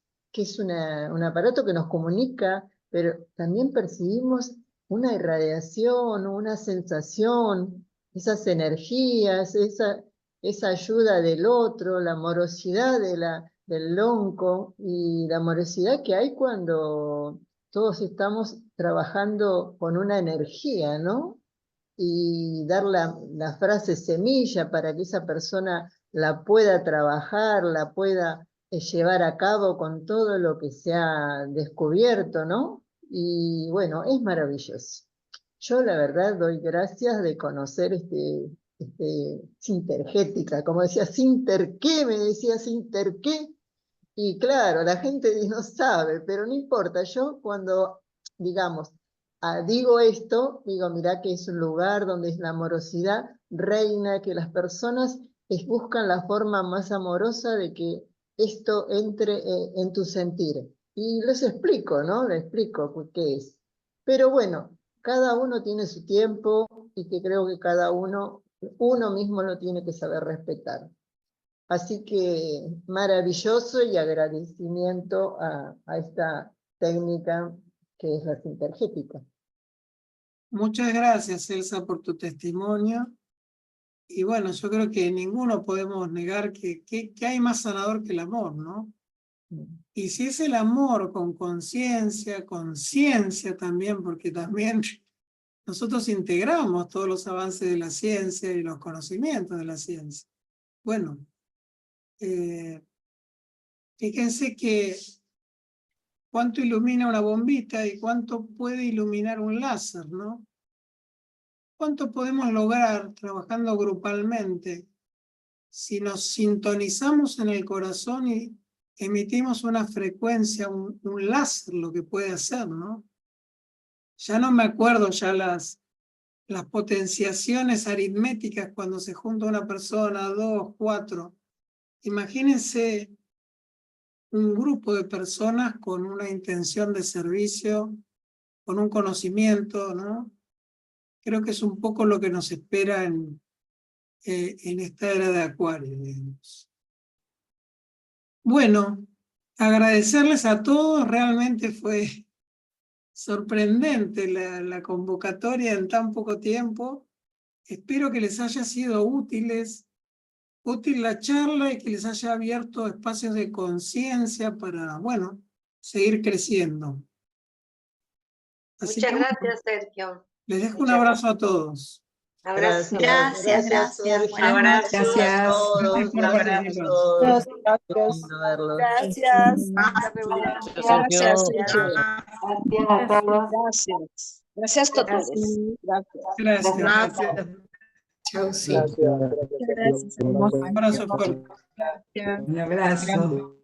un aparato que nos comunica, pero también percibimos una irradiación, una sensación, esas energías, esa ayuda del otro, la amorosidad del lonco y la amorosidad que hay cuando todos estamos trabajando con una energía, ¿no? Y dar la frase semilla para que esa persona la pueda trabajar, la pueda llevar a cabo con todo lo que se ha descubierto, ¿no? Y bueno, es maravilloso. Yo la verdad doy gracias de conocer Sintergética, como decía, ¿Sinter qué? Me decía, ¿Sinter qué? Y claro, la gente no sabe, pero no importa. Yo cuando, digamos, digo esto, digo, mirá que es un lugar donde la amorosidad reina, que las personas buscan la forma más amorosa de que esto entre en tu sentir. Y les explico, ¿no? Les explico qué es. Pero bueno, cada uno tiene su tiempo y que creo que cada uno mismo lo tiene que saber respetar. Así que maravilloso y agradecimiento a esta técnica que es la sintergética. Muchas gracias, Elsa, por tu testimonio. Y bueno, yo creo que ninguno podemos negar que hay más sanador que el amor, ¿no? Y si es el amor con conciencia también, porque también nosotros integramos todos los avances de la ciencia y los conocimientos de la ciencia. Bueno, fíjense que cuánto ilumina una bombita y cuánto puede iluminar un láser, ¿no? ¿Cuánto podemos lograr trabajando grupalmente si nos sintonizamos en el corazón y emitimos una frecuencia, un láser, lo que puede hacer, ¿no? Ya no me acuerdo ya las potenciaciones aritméticas cuando se junta una persona, 2, 4. Imagínense un grupo de personas con una intención de servicio, con un conocimiento, ¿no? Creo que es un poco lo que nos espera en esta era de Acuario, digamos. Bueno, agradecerles a todos, realmente fue sorprendente la convocatoria en tan poco tiempo. Espero que les haya sido útil la charla y que les haya abierto espacios de conciencia para, bueno, seguir creciendo. Así Muchas que, gracias, Sergio. Les dejo un abrazo a todos. Abrazo. Gracias. Un abrazo. Gracias. Gracias por participar. Gracias. Hasta luego. Gracias, Sergio. Gracias a todos. Gracias. Chao, sí. Gracias. Un abrazo fuerte. Un abrazo.